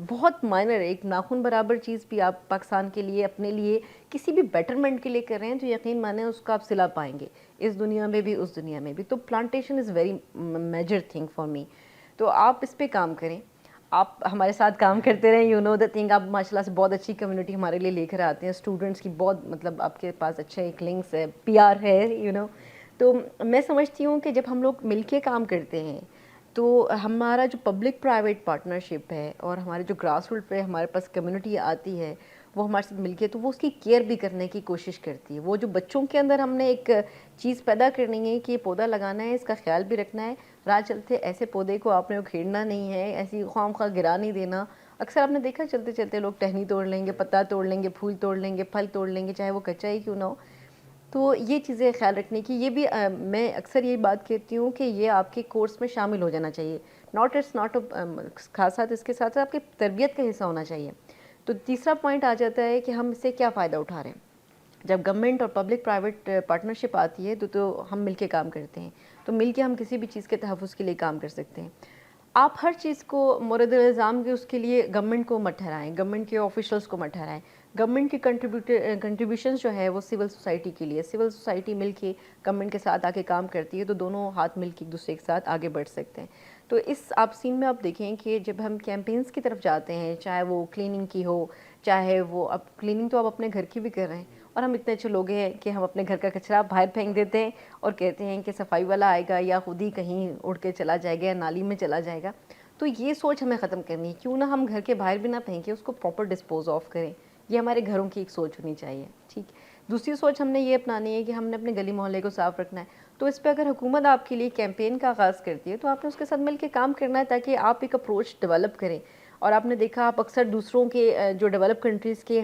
بہت مائنر ہے، ایک ناخن برابر چیز بھی آپ پاکستان کے لیے، اپنے لیے، کسی بھی بیٹرمنٹ کے لیے کر رہے ہیں تو یقین مانیں اس کا آپ صلہ پائیں گے، اس دنیا میں بھی اس دنیا میں بھی. تو plantation is very major thing for me. تو آپ اس پہ کام کریں، آپ ہمارے ساتھ کام کرتے رہیں. یو نو دا تھنگ، آپ ماشاء اللہ سے بہت اچھی کمیونٹی ہمارے لیے لے کر آتے ہیں، اسٹوڈنٹس کی بہت مطلب آپ کے پاس اچھا ایک لنکس ہے، پی آر ہے، یو نو. تو میں سمجھتی ہوں کہ جب ہم لوگ مل کے کام کرتے ہیں تو ہمارا جو پبلک پرائیویٹ پارٹنرشپ ہے اور ہمارے جو گراس روٹ پہ ہمارے پاس کمیونٹی آتی ہے وہ ہمارے ساتھ مل کے، تو وہ اس کی کیئر بھی کرنے کی کوشش کرتی ہے. وہ جو بچوں کے اندر ہم نے ایک چیز پیدا کرنی ہے کہ یہ پودا لگانا ہے، اس کا خیال بھی رکھنا ہے، راہ چلتے ایسے پودے کو آپ نے کھیڑنا نہیں ہے، ایسی خواہ خواہ گرا نہیں دینا. اکثر آپ نے دیکھا چلتے چلتے لوگ ٹہنی توڑ لیں گے, پتا توڑ لیں گے, پھول توڑ لیں گے, پھل توڑ لیں گے, چاہے وہ کچا ہی کیوں نہ ہو. تو یہ چیزیں خیال رکھنے کی, یہ بھی میں اکثر یہی بات کہتی ہوں کہ یہ آپ کے کورس میں شامل ہو جانا چاہیے. اٹس ناٹ خاص ساتھ اس کے ساتھ آپ کی تربیت کا حصہ ہونا چاہیے. تو تیسرا پوائنٹ آ جاتا ہے کہ ہم اس سے کیا فائدہ اٹھا رہے ہیں. جب گورنمنٹ اور پبلک پرائیویٹ پارٹنرشپ آتی ہے تو ہم مل کے کام کرتے ہیں, تو مل کے ہم کسی بھی چیز کے تحفظ کے لیے کام کر سکتے ہیں. آپ ہر چیز کو مورد الزام کے اس کے لیے گورنمنٹ کو مت ٹھہرائیں, گورنمنٹ کے آفیشلس کو مت ٹھہرائیں. گورنمنٹ کی کنٹریبیوشنز جو ہے وہ سول سوسائٹی کے لیے, سول سوسائٹی مل کے گورنمنٹ کے ساتھ آ کے کام کرتی ہے, تو دونوں ہاتھ مل کے ایک دوسرے کے ساتھ آگے بڑھ سکتے ہیں. تو اس آپ سین میں آپ دیکھیں کہ جب ہم کیمپینز کی طرف جاتے ہیں, چاہے وہ کلیننگ کی ہو, چاہے وہ اب کلیننگ تو آپ اپنے گھر کی بھی کر رہے ہیں, اور ہم اتنے اچھے لوگ ہیں کہ ہم اپنے گھر کا کچرا باہر پھینک دیتے ہیں اور کہتے ہیں کہ صفائی والا آئے گا یا خود ہی کہیں اڑ کے چلا جائے گا یا نالی میں چلا جائے گا. تو یہ سوچ ہمیں ختم کرنی ہے. کیوں نہ ہم گھر کے باہر بھی نہ پھینکیں, اس کو پراپر ڈسپوز آف کریں. یہ ہمارے گھروں کی ایک سوچ ہونی چاہیے. ٹھیک, دوسری سوچ ہم نے یہ اپنانی ہے کہ ہم نے اپنے گلی محلے کو صاف رکھنا ہے. تو اس پہ اگر حکومت آپ کے لیے کیمپین کا آغاز کرتی ہے تو آپ نے اس کے ساتھ مل کے کام کرنا ہے, تاکہ آپ ایک اپروچ ڈیولپ کریں. اور آپ نے دیکھا, آپ اکثر دوسروں کے جو ڈیولپ کنٹریز کے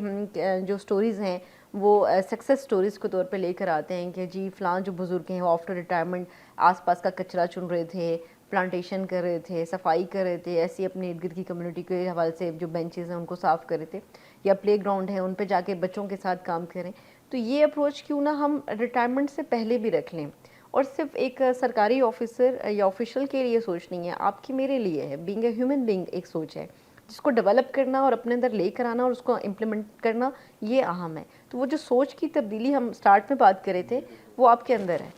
جو سٹوریز ہیں وہ سکسیس سٹوریز کے طور پہ لے کر آتے ہیں کہ جی فلاں جو بزرگ ہیں وہ آفٹر ریٹائرمنٹ آس پاس کا کچرا چن رہے تھے, پلانٹیشن کر رہے تھے, صفائی کر رہے تھے, ایسی اپنے ارد گرد کی کمیونٹی کے حوالے سے جو بینچز ہیں ان کو صاف کر رہے تھے, یا پلے گراؤنڈ ہیں ان پہ جا کے بچوں کے ساتھ کام کریں. تو یہ اپروچ کیوں نہ ہم ریٹائرمنٹ سے پہلے بھی رکھ لیں. اور صرف ایک سرکاری آفیسر یا آفیشل کے لیے سوچ نہیں ہے, آپ کی میرے لیے ہے. بینگ اے ہیومن بینگ ایک سوچ ہے جس کو ڈیولپ کرنا اور اپنے اندر لے کر آنا اور اس کو امپلیمنٹ کرنا, یہ اہم ہے. تو وہ جو سوچ کی تبدیلی ہم سٹارٹ میں بات کر رہے تھے وہ آپ کے اندر ہے.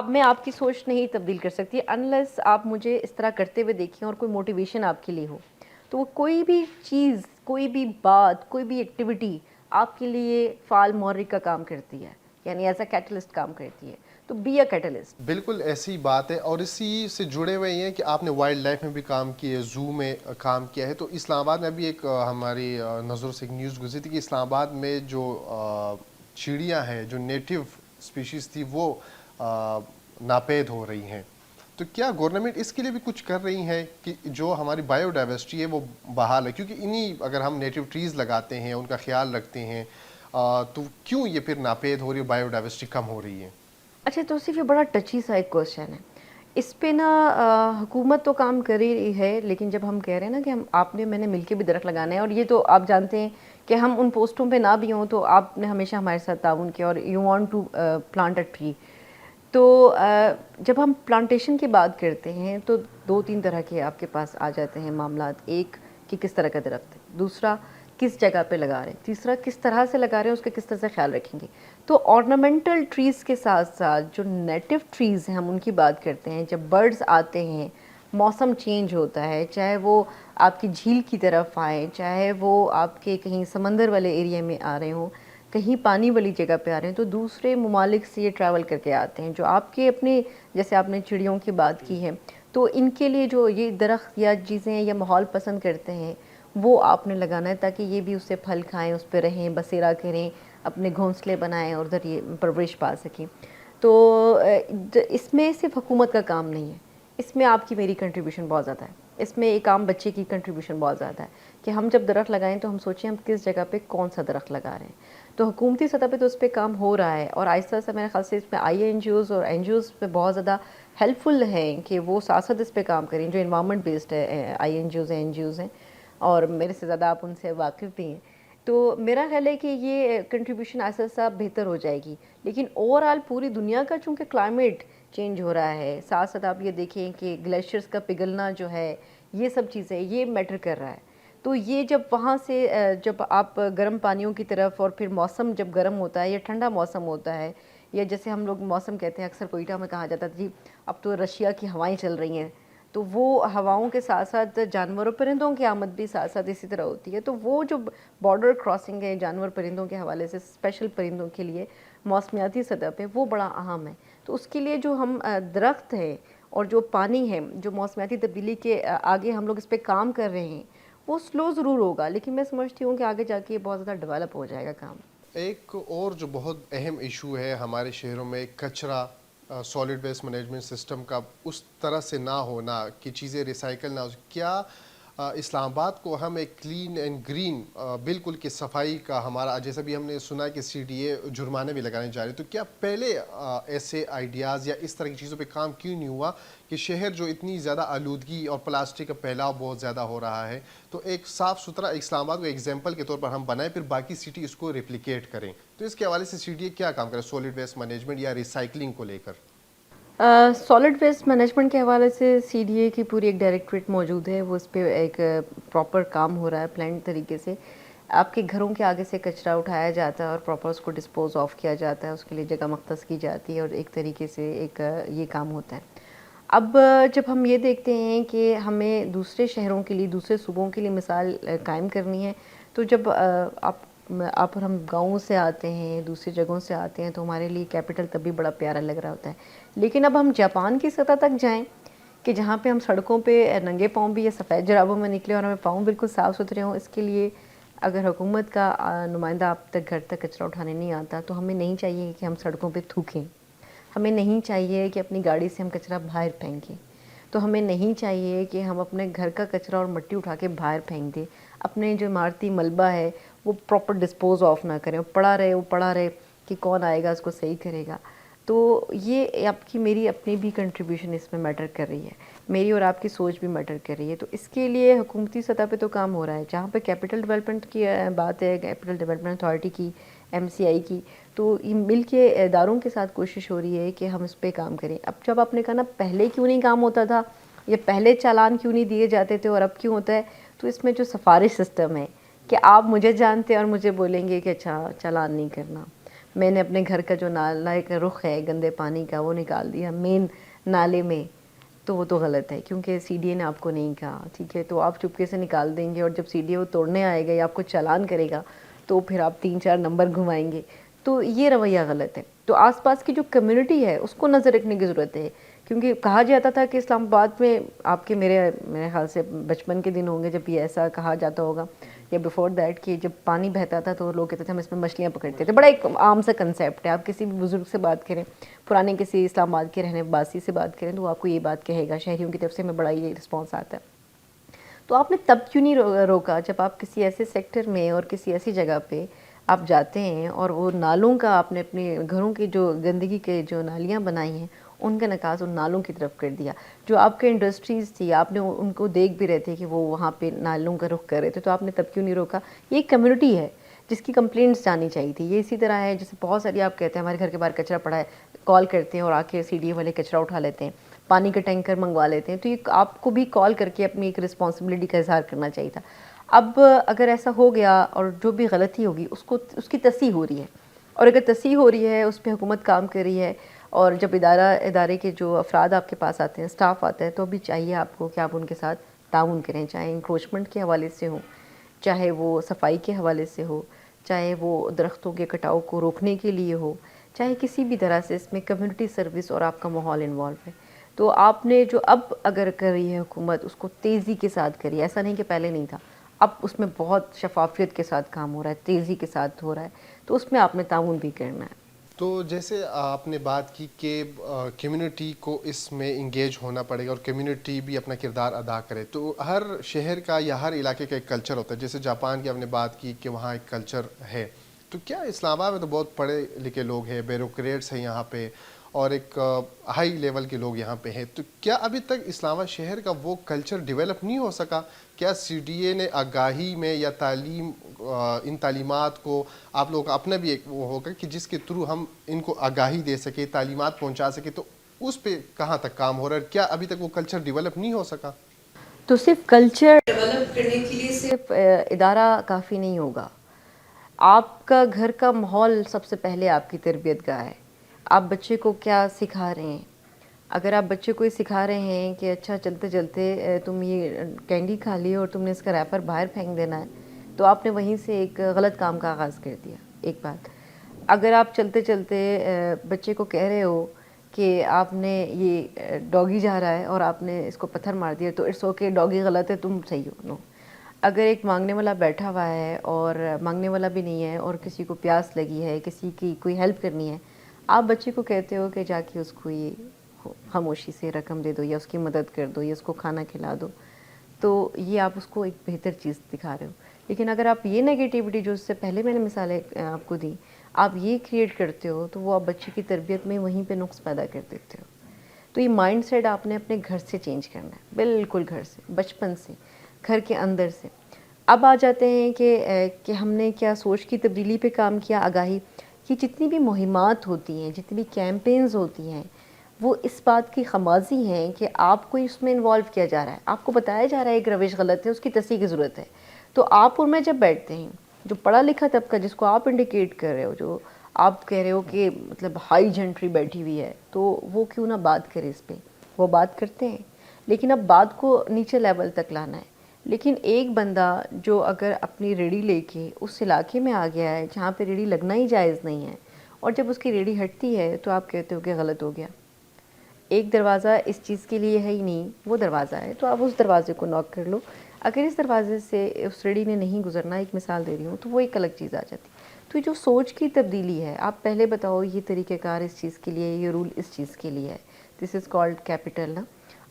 میں آپ کی سوچ نہیں تبدیل کر سکتی انلیس آپ مجھے اس طرح کرتے ہوئے دیکھیں اور کوئی موٹیویشن آپ کے لیے ہو. تو وہ کوئی بھی چیز, کوئی بھی بات, کوئی بھی ایکٹیویٹی آپ کے لیے فعال محرک کا کام کرتی ہے, یعنی ایز اے کیٹلسٹ کام کرتی ہے. تو بی اے کیٹلسٹ. بالکل ایسی بات ہے, اور اسی سے جڑے ہوئے ہیں کہ آپ نے وائلڈ لائف میں بھی کام کیا ہے, زو میں کام کیا ہے. تو اسلام آباد میں بھی ایک ہماری نظروں سے ایک نیوز گزری تھی کہ اسلام آباد میں جو چڑیاں ہیں, جو نیٹو اسپیشیز تھی, وہ ناپید ہو رہی ہیں. تو کیا گورنمنٹ اس کے لیے بھی کچھ کر رہی ہے کہ جو ہماری بایو ڈائیورسٹی ہے وہ بحال ہے؟ کیونکہ انہی اگر ہم نیٹو ٹریز لگاتے ہیں, ان کا خیال رکھتے ہیں, تو کیوں یہ پھر ناپید ہو رہی ہے, بایو ڈائیورسٹی کم ہو رہی ہے؟ اچھا, تو صرف یہ بڑا ٹچی سا ایک کوشچن ہے. اس پہ نا حکومت تو کام کر ہی رہی ہے, لیکن جب ہم کہہ رہے ہیں نا کہ آپ نے میں نے مل کے بھی درخت لگانے ہیں, اور یہ تو آپ جانتے ہیں کہ ہم ان پوسٹوں پہ نہ بھی ہوں تو آپ نے ہمیشہ ہمارے ساتھ تعاون کیا اور you want to plant a tree. تو جب ہم پلانٹیشن کی بات کرتے ہیں تو 2-3 طرح کے آپ کے پاس آ جاتے ہیں معاملات. ایک کہ کس طرح کا درخت ہے, دوسرا کس جگہ پہ لگا رہے ہیں, تیسرا کس طرح سے لگا رہے ہیں, اس کا کس طرح سے خیال رکھیں گے. تو آرنامنٹل ٹریز کے ساتھ ساتھ جو نیٹو ٹریز ہیں ہم ان کی بات کرتے ہیں. جب برڈز آتے ہیں, موسم چینج ہوتا ہے, چاہے وہ آپ کی جھیل کی طرف آئیں, چاہے وہ آپ کے کہیں سمندر والے ایریا میں آ رہے ہوں, کہیں پانی والی جگہ پہ آ رہے ہیں, تو دوسرے ممالک سے یہ ٹریول کر کے آتے ہیں جو آپ کے اپنے, جیسے آپ نے چڑیوں کی بات کی ہے, تو ان کے لیے جو یہ درخت یا چیزیں یا ماحول پسند کرتے ہیں وہ آپ نے لگانا ہے, تاکہ یہ بھی اس سے پھل کھائیں, اس پہ رہیں, بسیرا کریں, اپنے گھونسلے بنائیں اور ادھر یہ پرورش پا سکیں. تو اس میں صرف حکومت کا کام نہیں ہے, اس میں آپ کی میری کنٹریبیوشن بہت زیادہ ہے. اس میں ایک عام بچے کی کنٹریبیوشن بہت زیادہ ہے کہ ہم جب درخت لگائیں تو ہم سوچیں ہم کس جگہ پہ کون سا درخت لگا رہے ہیں. تو حکومتی سطح پہ تو اس پہ کام ہو رہا ہے, اور آہستہ آہستہ میرے خیال سے اس میں آئی این جی اوز اور این جی اوز پہ بہت زیادہ ہیلپ فل ہیں کہ وہ ساتھ ساتھ اس پہ کام کریں, جو انوائرمنٹ بیسڈ ہے I N G Os N G Os ہیں, اور میرے سے زیادہ آپ ان سے واقف بھی ہیں. تو میرا خیال ہے کہ یہ کنٹریبیوشن ایسا ایسا بہتر ہو جائے گی. لیکن اوور آل پوری دنیا کا چونکہ کلائمیٹ چینج ہو رہا ہے, ساتھ ساتھ آپ یہ دیکھیں کہ گلیشیئرس کا پگھلنا جو ہے, یہ سب چیزیں یہ میٹر کر رہا ہے. تو یہ جب وہاں سے جب آپ گرم پانیوں کی طرف, اور پھر موسم جب گرم ہوتا ہے یا ٹھنڈا موسم ہوتا ہے, یا جیسے ہم لوگ موسم کہتے ہیں, اکثر کوئٹہ میں کہا جاتا ہے جی اب تو رشیا کی ہوائیں چل رہی ہیں, تو وہ ہواؤں کے ساتھ ساتھ جانوروں پرندوں کی آمد بھی ساتھ ساتھ اسی طرح ہوتی ہے. تو وہ جو بارڈر کراسنگ ہے جانور پرندوں کے حوالے سے, اسپیشل پرندوں کے لیے موسمیاتی سطح پہ, وہ بڑا اہم ہے. تو اس کے لیے جو ہم درخت ہیں اور جو پانی ہے, جو موسمیاتی تبدیلی کے آگے ہم لوگ اس پہ کام کر رہے ہیں, وہ سلو ضرور ہوگا, لیکن میں سمجھتی ہوں کہ آگے جا کے بہت زیادہ ڈیولپ ہو جائے گا کام. ایک اور جو بہت اہم ایشو ہے ہمارے شہروں میں, کچرا, سالڈ ویسٹ مینجمنٹ سسٹم کا اس طرح سے نہ ہونا کہ چیزیں ریسائیکل نہ ہو. کیا اسلام آباد کو ہم ایک کلین اینڈ گرین بالکل کہ صفائی کا ہمارا جیسا بھی ہم نے سنا ہے کہ CDA جرمانے بھی لگانے جا رہے ہیں، تو کیا پہلے ایسے آئیڈیاز یا اس طرح کی چیزوں پہ کام کیوں نہیں ہوا کہ شہر جو اتنی زیادہ آلودگی اور پلاسٹک کا پھیلاؤ بہت زیادہ ہو رہا ہے، تو ایک صاف ستھرا اسلام آباد کو ایگزامپل کے طور پر ہم بنائیں، پھر باقی سٹی اس کو ریپلیکیٹ کریں؟ تو اس کے حوالے سے CDA کیا کام کرے سولڈ ویسٹ مینجمنٹ یا ریسائکلنگ کو لے کر؟ سالڈ ویسٹ مینجمنٹ کے حوالے سے CDA کی پوری ایک ڈائریکٹریٹ موجود ہے، وہ اس پہ ایک پراپر کام ہو رہا ہے پلان طریقے سے. آپ کے گھروں کے آگے سے کچرا اٹھایا جاتا ہے اور پراپر اس کو ڈسپوز آف کیا جاتا ہے، اس کے لیے جگہ مختص کی جاتی ہے اور ایک طریقے سے ایک یہ کام ہوتا ہے. اب جب ہم یہ دیکھتے ہیں کہ ہمیں دوسرے شہروں کے لیے، دوسرے صوبوں کے لیے مثال قائم کرنی ہے، تو جب آپ اور ہم گاؤں سے آتے ہیں، دوسری جگہوں سے آتے ہیں، تو ہمارے لیے کیپٹل تب بھی بڑا پیارا لگ رہا ہوتا ہے. لیکن اب ہم جاپان کی سطح تک جائیں کہ جہاں پہ ہم سڑکوں پہ ننگے پاؤں بھی یا سفید جرابوں میں نکلے اور ہمیں پاؤں بالکل صاف ستھرے ہوں، اس کے لیے اگر حکومت کا نمائندہ آپ تک گھر تک کچرا اٹھانے نہیں آتا، تو ہمیں نہیں چاہیے کہ ہم سڑکوں پہ تھوکیں، ہمیں نہیں چاہیے کہ اپنی گاڑی سے ہم کچرا باہر پھینکیں، تو ہمیں نہیں چاہیے کہ ہم اپنے گھر کا کچرا اور مٹی اٹھا کے باہر پھینک دیں، اپنے جو عمارتی ملبہ ہے وہ پراپر ڈسپوز آف نہ کریں، وہ پڑا رہے کہ کون آئے گا اس کو صحیح کرے گا. تو یہ آپ کی میری اپنی بھی کنٹریبیوشن اس میں میٹر کر رہی ہے، میری اور آپ کی سوچ بھی میٹر کر رہی ہے. تو اس کے لیے حکومتی سطح پہ تو کام ہو رہا ہے. جہاں پہ کیپٹل ڈیولپمنٹ کی بات ہے، کیپٹل ڈیولپمنٹ اتھارٹی کی، MCI کی، تو یہ مل کے اداروں کے ساتھ کوشش ہو رہی ہے کہ ہم اس پہ کام کریں. اب جب آپ نے کہا نا پہلے کیوں نہیں کام ہوتا تھا یا پہلے چالان کیوں نہیں دیے جاتے تھے اور اب کیوں ہوتا ہے، تو اس میں جو سفارش سسٹم ہے کہ آپ مجھے جانتے ہیں اور مجھے بولیں گے کہ اچھا چالان نہیں کرنا، میں نے اپنے گھر کا جو نالہ کا رخ ہے گندے پانی کا وہ نکال دیا مین نالے میں، تو وہ تو غلط ہے کیونکہ CDA نے آپ کو نہیں کہا، ٹھیک ہے، تو آپ چپکے سے نکال دیں گے اور جب CDA وہ توڑنے آئے گا یا آپ کو چالان کرے گا تو پھر آپ 3-4 نمبر گھمائیں گے. تو یہ رویہ غلط ہے. تو آس پاس کی جو کمیونٹی ہے اس کو نظر رکھنے کی ضرورت ہے، کیونکہ کہا جاتا تھا کہ اسلام آباد میں آپ کے میرے خیال سے بچپن کے دن ہوں گے جب یہ ایسا کہا جاتا ہوگا یا بیفور دیٹ کہ جب پانی بہتا تھا تو لوگ کہتے تھے ہم اس میں مچھلیاں پکڑتے تھے. بڑا ایک عام سا کنسیپٹ ہے، آپ کسی بھی بزرگ سے بات کریں، پرانے کسی اسلام آباد کے رہنے باسی سے بات کریں تو وہ آپ کو یہ بات کہے گا. شہریوں کی طرف سے ہمیں بڑا یہ رسپانس آتا ہے. تو آپ نے تب کیوں نہیں روکا جب آپ کسی ایسے سیکٹر میں اور کسی ایسی جگہ پہ آپ جاتے ہیں اور وہ نالوں کا آپ نے اپنے گھروں کی جو گندگی کے جو نالیاں بنائی ہیں ان کا نکاس ان نالوں کی طرف کر دیا. جو آپ کے انڈسٹریز تھی آپ نے ان کو دیکھ بھی رہے تھے کہ وہ وہاں پہ نالوں کا رخ کر رہے تھے، تو آپ نے تب کیوں نہیں روکا؟ یہ ایک کمیونٹی ہے جس کی کمپلینٹس جانی چاہیے تھی. یہ اسی طرح ہے جیسے بہت ساری آپ کہتے ہیں ہمارے گھر کے باہر کچرا پڑا ہے، کال کرتے ہیں اور آ کے CDA والے کچرا اٹھا لیتے ہیں، پانی کا ٹینکر منگوا لیتے ہیں. تو یہ آپ کو بھی کال کر کے اپنی ایک رسپانسبلٹی کا اظہار کرنا چاہیے تھا. اب اگر ایسا ہو گیا اور جو بھی غلطی ہوگی اس کی تصحیح ہو رہی ہے، اور اگر تصحیح ہو رہی ہے اس پہ حکومت کام کر رہی ہے، اور جب ادارے کے جو افراد آپ کے پاس آتے ہیں، اسٹاف آتا ہے، تو بھی چاہیے آپ کو کہ آپ ان کے ساتھ تعاون کریں، چاہے انکروچمنٹ کے حوالے سے ہو، چاہے وہ صفائی کے حوالے سے ہو، چاہے وہ درختوں کے کٹاؤ کو روکنے کے لیے ہو، چاہے کسی بھی طرح سے اس میں کمیونٹی سروس اور آپ کا ماحول انوالو ہے. تو آپ نے جو اب اگر کر رہی ہے حکومت اس کو تیزی کے ساتھ کری، ایسا نہیں کہ پہلے نہیں تھا، اب اس میں بہت شفافیت کے ساتھ کام ہو رہا ہے، تیزی کے ساتھ ہو رہا ہے، تو اس میں آپ نے تعاون بھی کرنا ہے. تو جیسے آپ نے بات کی کہ کمیونٹی کو اس میں انگیج ہونا پڑے گا اور کمیونٹی بھی اپنا کردار ادا کرے، تو ہر شہر کا یا ہر علاقے کا ایک کلچر ہوتا ہے. جیسے جاپان کی آپ نے بات کی کہ وہاں ایک کلچر ہے، تو کیا اسلام آباد میں تو بہت پڑھے لکھے لوگ ہیں، بیوروکریٹس ہیں یہاں پہ، اور ایک ہائی لیول کے لوگ یہاں پہ ہیں، تو کیا ابھی تک اسلام آباد شہر کا وہ کلچر ڈیولپ نہیں ہو سکا؟ کیا CDA نے آگاہی میں یا تعلیم ان تعلیمات کو آپ لوگوں کا اپنا بھی ایک وہ ہوگا کہ جس کے تھرو ہم ان کو آگاہی دے سکے، تعلیمات پہنچا سکے، تو اس پہ کہاں تک کام ہو رہا ہے؟ کیا ابھی تک وہ کلچر ڈیولپ نہیں ہو سکا؟ تو صرف کلچر ڈیولپ کرنے کے لیے صرف ادارہ کافی نہیں ہوگا. آپ کا گھر کا ماحول سب سے پہلے آپ کی تربیت گاہ ہے. آپ بچے کو کیا سکھا رہے ہیں؟ اگر آپ بچے کو یہ سکھا رہے ہیں کہ اچھا چلتے چلتے تم یہ کینڈی کھا لی اور تم نے اس کا ریپر باہر پھینک دینا ہے، تو آپ نے وہیں سے ایک غلط کام کا آغاز کر دیا. ایک بات، اگر آپ چلتے چلتے بچے کو کہہ رہے ہو کہ آپ نے یہ ڈاگی جا رہا ہے اور آپ نے اس کو پتھر مار دیا تو اٹس اوکے، ڈاگی غلط ہے، تم صحیح ہو. نو. اگر ایک مانگنے والا بیٹھا ہوا ہے اور مانگنے والا بھی نہیں ہے اور کسی کو پیاس لگی ہے، کسی کی کوئی ہیلپ کرنی ہے، آپ بچے کو کہتے ہو کہ جا کے اس کو یہ خاموشی سے رقم دے دو یا اس کی مدد کر دو یا اس کو کھانا کھلا دو، تو یہ آپ اس کو ایک بہتر چیز دکھا رہے ہو. لیکن اگر آپ یہ نگیٹیوٹی جو اس سے پہلے میں نے مثالیں آپ کو دی آپ یہ کریٹ کرتے ہو تو وہ آپ بچے کی تربیت میں وہیں پہ نقص پیدا کر دیتے ہو. تو یہ مائنڈ سیٹ آپ نے اپنے گھر سے چینج کرنا ہے, بالکل گھر سے, بچپن سے, گھر کے اندر سے. اب آ جاتے ہیں کہ ہم نے کیا سوچ کی تبدیلی پہ کام کیا, آگاہی کی جتنی بھی مہمات ہوتی ہیں, جتنی بھی کیمپینز ہوتی ہیں, وہ اس بات کی خمازی ہیں کہ آپ کو اس میں انوالو کیا جا رہا ہے, آپ کو بتایا جا رہا ہے ایک روش غلط ہے, اس کی تصحیح کی ضرورت ہے. تو آپ اور میں جب بیٹھتے ہیں, جو پڑھا لکھا طبقہ جس کو آپ انڈیکیٹ کر رہے ہو, جو آپ کہہ رہے ہو کہ مطلب ہائی جنٹری بیٹھی ہوئی ہے, تو وہ کیوں نہ بات کرے اس پہ, وہ بات کرتے ہیں. لیکن اب بات کو نیچے لیول تک لانا ہے. لیکن ایک بندہ جو اگر اپنی ریڑھی لے کے اس علاقے میں آ گیا ہے جہاں پہ ریڑھی لگنا ہی جائز نہیں ہے, اور جب اس کی ریڑھی ہٹتی ہے تو آپ کہتے ہو کہ غلط ہو گیا. ایک دروازہ اس چیز کے لیے ہے ہی نہیں, وہ دروازہ ہے, تو آپ اس دروازے کو ناک کر لو. اگر اس دروازے سے اس ریڑھی نے نہیں گزرنا, ایک مثال دے رہی ہوں, تو وہ ایک الگ چیز آ جاتی. تو جو سوچ کی تبدیلی ہے, آپ پہلے بتاؤ یہ طریقہ کار اس چیز کے لیے, یہ رول اس چیز کے لیے ہے. دس از کالڈ کیپٹل نا.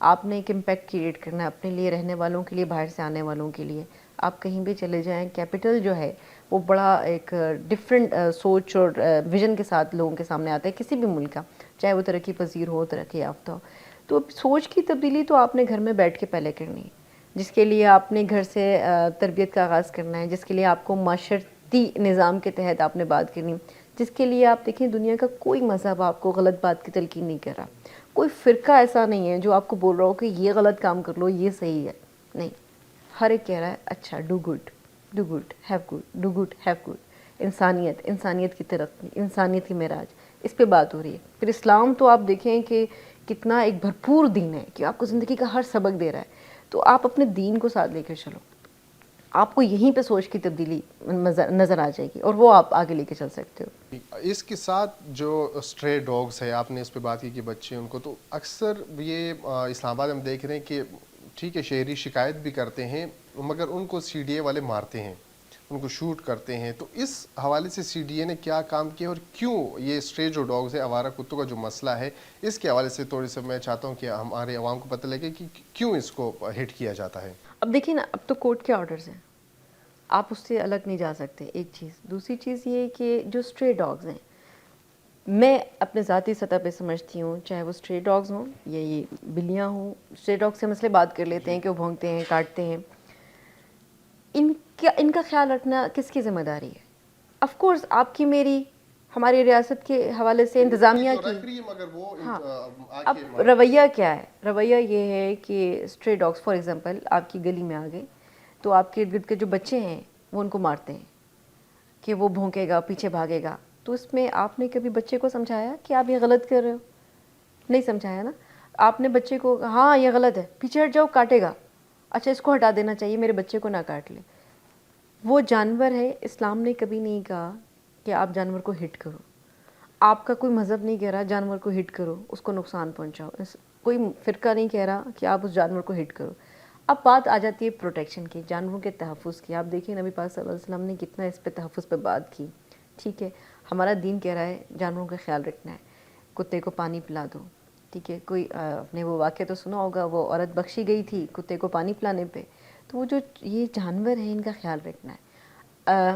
آپ نے ایک امپیکٹ کریٹ کرنا ہے اپنے لیے, رہنے والوں کے لیے, باہر سے آنے والوں کے لیے. آپ کہیں بھی چلے جائیں, کیپٹل جو ہے وہ بڑا ایک ڈفرینٹ سوچ اور ویژن کے ساتھ لوگوں کے سامنے آتا ہے, کسی بھی ملک کا, چاہے وہ ترقی پذیر ہو, ترقی یافتہ ہو. تو سوچ کی تبدیلی تو آپ نے گھر میں بیٹھ کے پہلے کرنی ہے, جس کے لیے آپ نے گھر سے تربیت کا آغاز کرنا ہے, جس کے لیے آپ کو معاشرتی نظام کے تحت آپ نے بات کرنی, جس کے لیے آپ دیکھیں دنیا کا کوئی مذہب آپ کو غلط بات کی تلقین نہیں کر رہا, کوئی فرقہ ایسا نہیں ہے جو آپ کو بول رہا ہو کہ یہ غلط کام کر لو, یہ صحیح ہے, نہیں. ہر ایک کہہ رہا ہے اچھا, do good, do good, have good, do good, have good. انسانیت, انسانیت کی ترقی, انسانیت کی معراج, اس پہ بات ہو رہی ہے. پھر اسلام تو آپ دیکھیں کہ کتنا ایک بھرپور دین ہے کہ آپ کو زندگی کا ہر سبق دے رہا ہے. تو آپ اپنے دین کو ساتھ لے کر چلو, آپ کو یہیں پہ سوچ کی تبدیلی نظر آ جائے گی, اور وہ آپ آگے لے کے چل سکتے ہو. اس کے ساتھ جو اسٹرے ڈاگس ہے, آپ نے اس پہ بات کی کہ بچے ان کو, تو اکثر یہ اسلام آباد ہم دیکھ رہے ہیں کہ ٹھیک ہے شہری شکایت بھی کرتے ہیں, مگر ان کو سی ڈی اے والے مارتے ہیں, ان کو شوٹ کرتے ہیں. تو اس حوالے سے سی ڈی اے نے کیا کام کیا, اور کیوں یہ اسٹرے جو ڈاگز ہے, آوارہ کتوں کا جو مسئلہ ہے, اس کے حوالے سے تھوڑی سی میں چاہتا ہوں کہ ہمارے عوام کو پتہ لگے کہ کیوں اس کو ہٹ کیا جاتا ہے. اب دیکھیں نا, اب تو کورٹ کے آرڈرز ہیں, آپ اس سے الگ نہیں جا سکتے, ایک چیز. دوسری چیز یہ کہ جو اسٹرے ڈاگز ہیں, میں اپنے ذاتی سطح پہ سمجھتی ہوں, چاہے وہ اسٹرے ڈاگز ہوں یا یہ بلیاں ہوں, اسٹرے ڈاگ سے مسئلے بات کر لیتے ہیں کہ وہ بھونکتے ہیں, کاٹتے ہیں, ان کا خیال رکھنا کس کی ذمہ داری ہے؟ آف کورس آپ کی, میری, ہماری ریاست کے حوالے سے انتظامیہ کی. ہاں, اب رویہ کیا ہے؟ رویہ یہ ہے کہ اسٹرے ڈاگس فار ایگزامپل آپ کی گلی میں آ گئے, تو آپ کے ارد گرد کے جو بچے ہیں وہ ان کو مارتے ہیں کہ وہ بھونکے گا, پیچھے بھاگے گا. تو اس میں آپ نے کبھی بچے کو سمجھایا کہ آپ یہ غلط کر رہے ہو؟ نہیں سمجھایا نا. آپ نے بچے کو ہاں یہ غلط ہے, پیچھے ہٹ جاؤ, کاٹے گا, اچھا اس کو ہٹا دینا چاہیے, میرے بچے کو نہ کاٹ لے. وہ جانور ہے, اسلام نے کبھی نہیں کہا کہ آپ جانور کو ہٹ کرو. آپ کا کوئی مذہب نہیں کہہ رہا جانور کو ہٹ کرو, اس کو نقصان پہنچاؤ. کوئی فرقہ نہیں کہہ رہا کہ آپ اس جانور کو ہٹ کرو. اب بات آ جاتی ہے پروٹیکشن کی, جانوروں کے تحفظ کی. آپ دیکھیں نبی پاک صلی اللہ علیہ وسلم نے کتنا اس پہ تحفظ پہ بات کی. ٹھیک ہے, ہمارا دین کہہ رہا ہے جانوروں کا خیال رکھنا ہے, کتے کو پانی پلا دو. ٹھیک ہے, کوئی آپ نے وہ واقعہ تو سنا ہوگا, وہ عورت بخشی گئی تھی کتے کو پانی پلانے پہ. تو وہ جو یہ جانور ہیں ان کا خیال رکھنا ہے.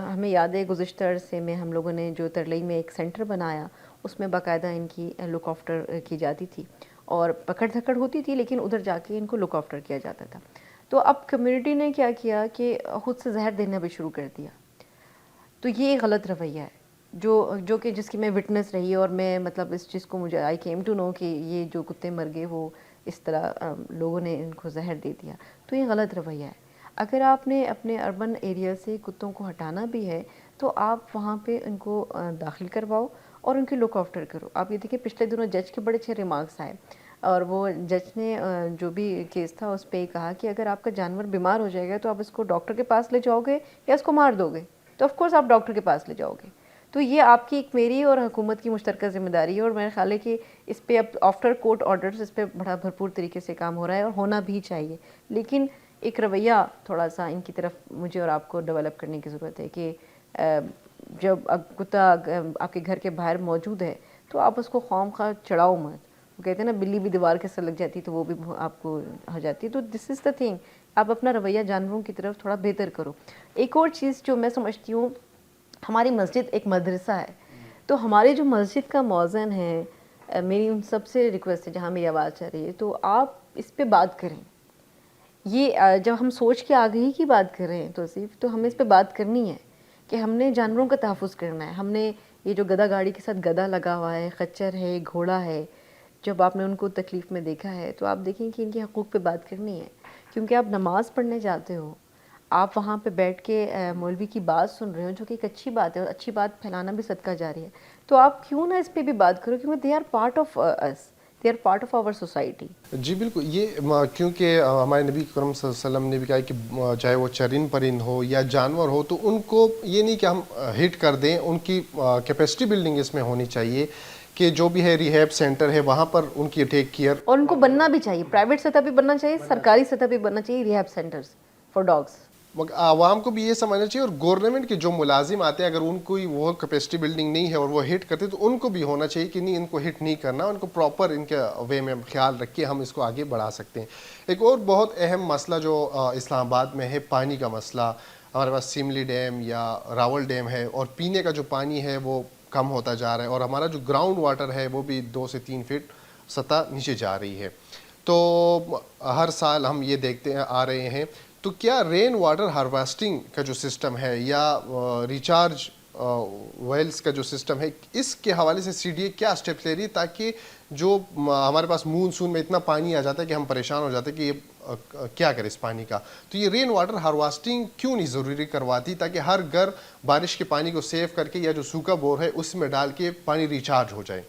ہمیں یاد ہے گزشتہ عرصے میں ہم لوگوں نے جو ترلئی میں ایک سینٹر بنایا, اس میں باقاعدہ ان کی لک آفٹر کی جاتی تھی, اور پکڑ دھکڑ ہوتی تھی لیکن ادھر جا کے ان کو لک آفٹر کیا جاتا تھا. تو اب کمیونٹی نے کیا کیا کہ خود سے زہر دینا بھی شروع کر دیا. تو یہ غلط رویہ ہے جو کہ جس کی میں وٹنس رہی, اور میں مطلب اس چیز کو مجھے آئی کیم ٹو نو کہ یہ جو کتے مر گئے وہ اس طرح لوگوں نے ان کو زہر دے دیا. تو یہ غلط رویہ ہے. اگر آپ نے اپنے اربن ایریا سے کتوں کو ہٹانا بھی ہے تو آپ وہاں پہ ان کو داخل کرواؤ اور ان کی لک آفٹر کرو. آپ یہ دیکھیں پچھلے دنوں جج کے بڑے اچھے ریمارکس آئے, اور وہ جج نے جو بھی کیس تھا اس پہ کہا کہ اگر آپ کا جانور بیمار ہو جائے گا تو آپ اس کو ڈاکٹر کے پاس لے جاؤ گے یا اس کو مار دو گے؟ تو آف کورس آپ ڈاکٹر کے پاس لے جاؤ گے. تو یہ آپ کی ایک, میری اور حکومت کی مشترکہ ذمہ داری ہے, اور میرا خیال ہے کہ اس پہ اب آفٹر کورٹ آرڈرز اس پہ بڑا بھرپور طریقے سے کام ہو رہا ہے, اور ہونا بھی چاہیے. لیکن ایک رویہ تھوڑا سا ان کی طرف مجھے اور آپ کو ڈیولپ کرنے کی ضرورت ہے کہ جب کتا آپ کے گھر کے باہر موجود ہے تو آپ اس کو خواہ مخواہ چڑھاؤ مت, وہ کہتے ہیں نا بلی بھی دیوار کے سر لگ جاتی تو وہ بھی آپ کو ہو جاتی ہے. تو دس از دا تھنگ, آپ اپنا رویہ جانوروں کی طرف تھوڑا بہتر کرو. ایک اور چیز جو میں سمجھتی ہوں, ہماری مسجد ایک مدرسہ ہے, تو ہماری جو مسجد کا موذن ہے, میری ان سب سے ریکویسٹ ہے جہاں میری آواز چل رہی ہے, تو آپ اس پہ بات کریں. یہ جب ہم سوچ کے آگہی کی بات کر رہے ہیں توصیف, تو ہمیں اس پہ بات کرنی ہے کہ ہم نے جانوروں کا تحفظ کرنا ہے. ہم نے یہ جو گدھا گاڑی کے ساتھ گدھا لگا ہوا ہے, خچر ہے, گھوڑا ہے, جب آپ نے ان کو تکلیف میں دیکھا ہے تو آپ دیکھیں کہ ان کے حقوق پہ بات کرنی ہے. کیونکہ آپ نماز پڑھنے جاتے ہو, آپ وہاں پہ بیٹھ کے مولوی کی بات سن رہے ہو, جو کہ ایک اچھی بات ہے, اور اچھی بات پھیلانا بھی صدقہ جاری ہے. تو آپ کیوں نہ اس پہ بھی بات کرو, کیونکہ they are part of us, they are part of our society. جی بالکل, یہ کیونکہ ہمارے نبی کرم صلی اللہ علیہ وسلم نے بھی کہا کہ چاہے وہ چرند پرند ہو یا جانور ہو, تو ان کو یہ نہیں کہ ہم ہٹ کر دیں, ان کی کیپیسٹی بلڈنگ اس میں ہونی چاہیے کہ جو بھی ہے ریہیب سینٹر ہے وہاں پر ان کی ٹیک کیئر, اور ان کو بننا بھی چاہیے, پرائیویٹ سطح پہ بننا چاہیے, سرکاری سطح پہ بننا چاہیے ریہیب سینٹرز فار ڈاگس. عوام کو بھی یہ سمجھنا چاہیے, اور گورنمنٹ کے جو ملازم آتے ہیں اگر ان کو وہ کیپیسٹی بلڈنگ نہیں ہے اور وہ ہٹ کرتے تو ان کو بھی ہونا چاہیے کہ نہیں, ان کو ہٹ نہیں کرنا, ان کو پراپر ان کے وے میں خیال رکھ کے ہم اس کو آگے بڑھا سکتے ہیں. ایک اور بہت اہم مسئلہ جو اسلام آباد میں ہے, پانی کا مسئلہ. ہمارے پاس سیملی ڈیم یا راول ڈیم ہے, اور پینے کا جو پانی ہے وہ کم ہوتا جا رہا ہے, اور ہمارا جو گراؤنڈ واٹر ہے وہ بھی 2 سے 3 فٹ سطح نیچے جا رہی ہے. تو ہر سال ہم یہ دیکھتے آ رہے ہیں. تو کیا رین واٹر ہارویسٹنگ کا جو سسٹم ہے یا ریچارج ویلز کا جو سسٹم ہے, اس کے حوالے سے سی ڈی اے کیا اسٹیپس لے رہی ہے تاکہ جو ہمارے پاس مونسون میں اتنا پانی آ جاتا ہے کہ ہم پریشان ہو جاتے ہیں کہ یہ کیا کرے اس پانی کا, تو یہ رین واٹر ہارویسٹنگ کیوں نہیں ضروری کرواتی تاکہ ہر گھر بارش کے پانی کو سیو کر کے یا جو سوکھا بور ہے اس میں ڈال کے پانی ریچارج ہو جائے.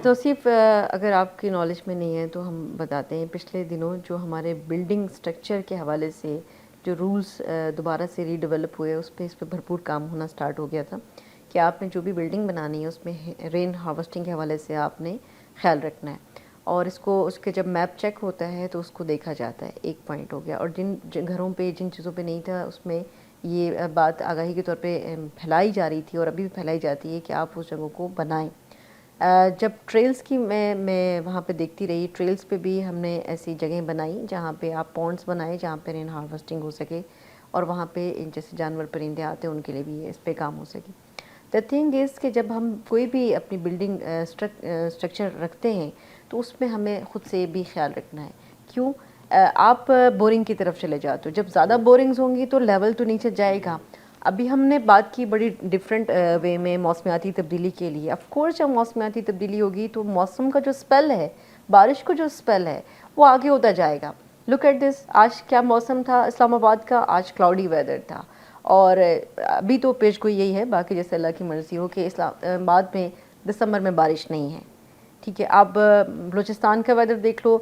توصیف اگر آپ کی نالج میں نہیں ہے تو ہم بتاتے ہیں. پچھلے دنوں جو ہمارے بلڈنگ سٹرکچر کے حوالے سے جو رولز دوبارہ سے ری ڈیولپ ہوئے, اس پہ بھرپور کام ہونا سٹارٹ ہو گیا تھا کہ آپ نے جو بھی بلڈنگ بنانی ہے اس میں رین ہارویسٹنگ کے حوالے سے آپ نے خیال رکھنا ہے, اور اس کے جب میپ چیک ہوتا ہے تو اس کو دیکھا جاتا ہے. ایک پوائنٹ ہو گیا. اور جن گھروں پہ جن چیزوں پہ نہیں تھا اس میں یہ بات آگاہی کے طور پہ پھیلائی جا رہی تھی, اور ابھی بھی پھیلائی جاتی ہے کہ آپ اس جگہوں کو بنائیں. جب ٹریلز کی میں وہاں پہ دیکھتی رہی, ٹریلز پہ بھی ہم نے ایسی جگہیں بنائی جہاں پہ آپ پونڈس بنائے جہاں پہ رین ہارویسٹنگ ہو سکے, اور وہاں پہ جیسے جانور پرندے آتے ہیں ان کے لیے بھی اس پہ کام ہو سکے. دا تھنگ از کہ جب ہم کوئی بھی اپنی بلڈنگ اسٹرکچر رکھتے ہیں تو اس میں ہمیں خود سے بھی خیال رکھنا ہے. کیوں؟ آپ بورنگ کی طرف چلے جاتے ہو, جب زیادہ بورنگز ہوں گی تو لیول تو نیچے جائے گا. ابھی ہم نے بات کی بڑی ڈفرینٹ وے میں موسمیاتی تبدیلی کے لیے. آف کورس جب موسمیاتی تبدیلی ہوگی تو موسم کا جو اسپیل ہے, بارش کو جو اسپیل ہے وہ آگے ہوتا جائے گا. لک ایٹ دس, آج کیا موسم تھا اسلام آباد کا؟ آج کلاؤڈی ویدر تھا, اور ابھی تو پیش گوئی یہی ہے, باقی جیسے اللہ کی مرضی ہو, کہ اسلام آباد میں دسمبر میں بارش نہیں ہے. ٹھیک ہے, آپ بلوچستان کا ویدر دیکھ لو,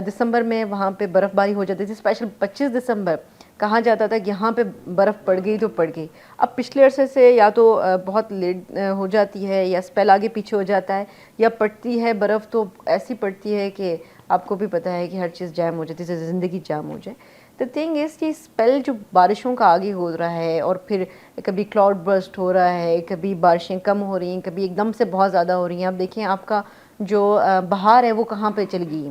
دسمبر میں وہاں پہ برف باری ہو جاتی تھی. اسپیشل 25 دسمبر کہا جاتا تھا کہ یہاں پہ برف پڑ گئی تو پڑ گئی. اب پچھلے عرصے سے یا تو بہت لیٹ ہو جاتی ہے, یا اسپیل آگے پیچھے ہو جاتا ہے, یا پڑتی ہے برف تو ایسی پڑتی ہے کہ آپ کو بھی پتہ ہے کہ ہر چیز جام ہو جاتی ہے, جیسے زندگی جام ہو جائے. تو تھنگ اس کی اسپیل جو بارشوں کا آگے ہو رہا ہے, اور پھر کبھی کلاؤڈ برسٹ ہو رہا ہے, کبھی بارشیں کم ہو رہی ہیں, کبھی ایک دم سے بہت زیادہ ہو رہی ہیں. اب دیکھیں آپ کا جو بہار ہے وہ کہاں پہ چل گئی,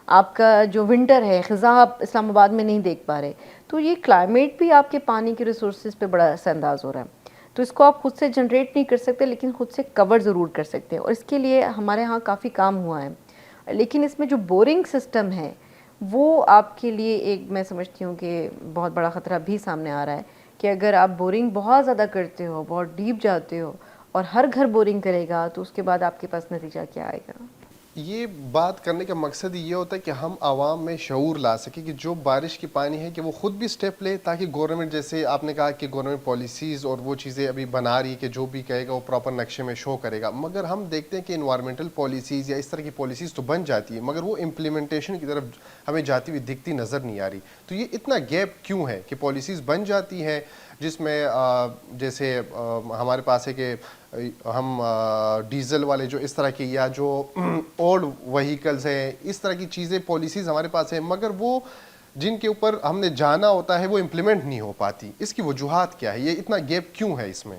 آپ کا جو ونٹر ہے خزاں آپ اسلام آباد میں نہیں دیکھ پا رہے. تو یہ کلائمیٹ بھی آپ کے پانی کے ریسورسز پہ بڑا اثر انداز ہو رہا ہے. تو اس کو آپ خود سے جنریٹ نہیں کر سکتے, لیکن خود سے کور ضرور کر سکتے ہیں, اور اس کے لیے ہمارے ہاں کافی کام ہوا ہے. لیکن اس میں جو بورنگ سسٹم ہے وہ آپ کے لیے ایک, میں سمجھتی ہوں کہ بہت بڑا خطرہ بھی سامنے آ رہا ہے, کہ اگر آپ بورنگ بہت زیادہ کرتے ہو, بہت ڈیپ جاتے ہو, اور ہر گھر بورنگ کرے گا, تو اس کے بعد آپ کے پاس نتیجہ کیا آئے گا؟ یہ بات کرنے کا مقصد یہ ہوتا ہے کہ ہم عوام میں شعور لا سکیں کہ جو بارش کی پانی ہے کہ وہ خود بھی سٹیپ لے, تاکہ گورنمنٹ, جیسے آپ نے کہا کہ گورنمنٹ پالیسیز اور وہ چیزیں ابھی بنا رہی ہے کہ جو بھی کہے گا وہ پراپر نقشے میں شو کرے گا. مگر ہم دیکھتے ہیں کہ انوائرمنٹل پالیسیز یا اس طرح کی پالیسیز تو بن جاتی ہے, مگر وہ امپلیمنٹیشن کی طرف ہمیں جاتی ہوئی دکھتی نظر نہیں آ رہی. تو یہ اتنا گیپ کیوں ہے کہ پالیسیز بن جاتی ہیں جس میں جیسے ہمارے پاس ہے کہ ہم ڈیزل والے جو اس طرح کی یا جو اولڈ وہیکلز ہیں, اس طرح کی چیزیں پالیسیز ہمارے پاس ہیں, مگر وہ جن کے اوپر ہم نے جانا ہوتا ہے وہ امپلیمنٹ نہیں ہو پاتی. اس کی وجوہات کیا ہے, یہ اتنا گیپ کیوں ہے اس میں؟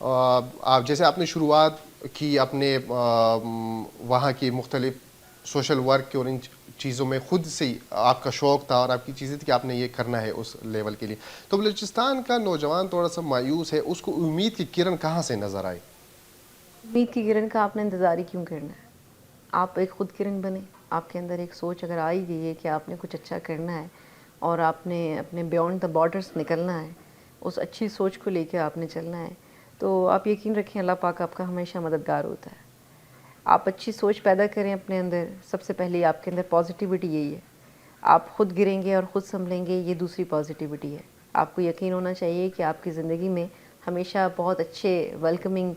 آپ جیسے آپ نے شروعات کی اپنے وہاں کی مختلف سوشل ورک کے اور ان چیزوں میں خود سے ہی آپ کا شوق تھا اور آپ کی چیزیں تھی کہ آپ نے یہ کرنا ہے اس لیول کے لیے، تو بلوچستان کا نوجوان تھوڑا سا مایوس ہے، اس کو امید کی کرن کہاں سے نظر آئی؟ امید کی کرن کا آپ نے انتظار ہی کیوں کرنا ہے؟ آپ ایک خود کرن بنے. آپ کے اندر ایک سوچ اگر آئی گئی ہے کہ آپ نے کچھ اچھا کرنا ہے اور آپ نے اپنے بیونڈ دا بارڈرس نکلنا ہے، اس اچھی سوچ کو لے کے آپ نے چلنا ہے، تو آپ یقین رکھیں اللہ پاک آپ کا ہمیشہ مددگار ہوتا ہے. آپ اچھی سوچ پیدا کریں اپنے اندر. سب سے پہلے آپ کے اندر پازیٹیوٹی یہی ہے. آپ خود گریں گے اور خود سنبھلیں گے، یہ دوسری پازیٹیوٹی ہے. آپ کو یقین ہونا چاہیے کہ آپ کی زندگی میں ہمیشہ بہت اچھے ویلکمنگ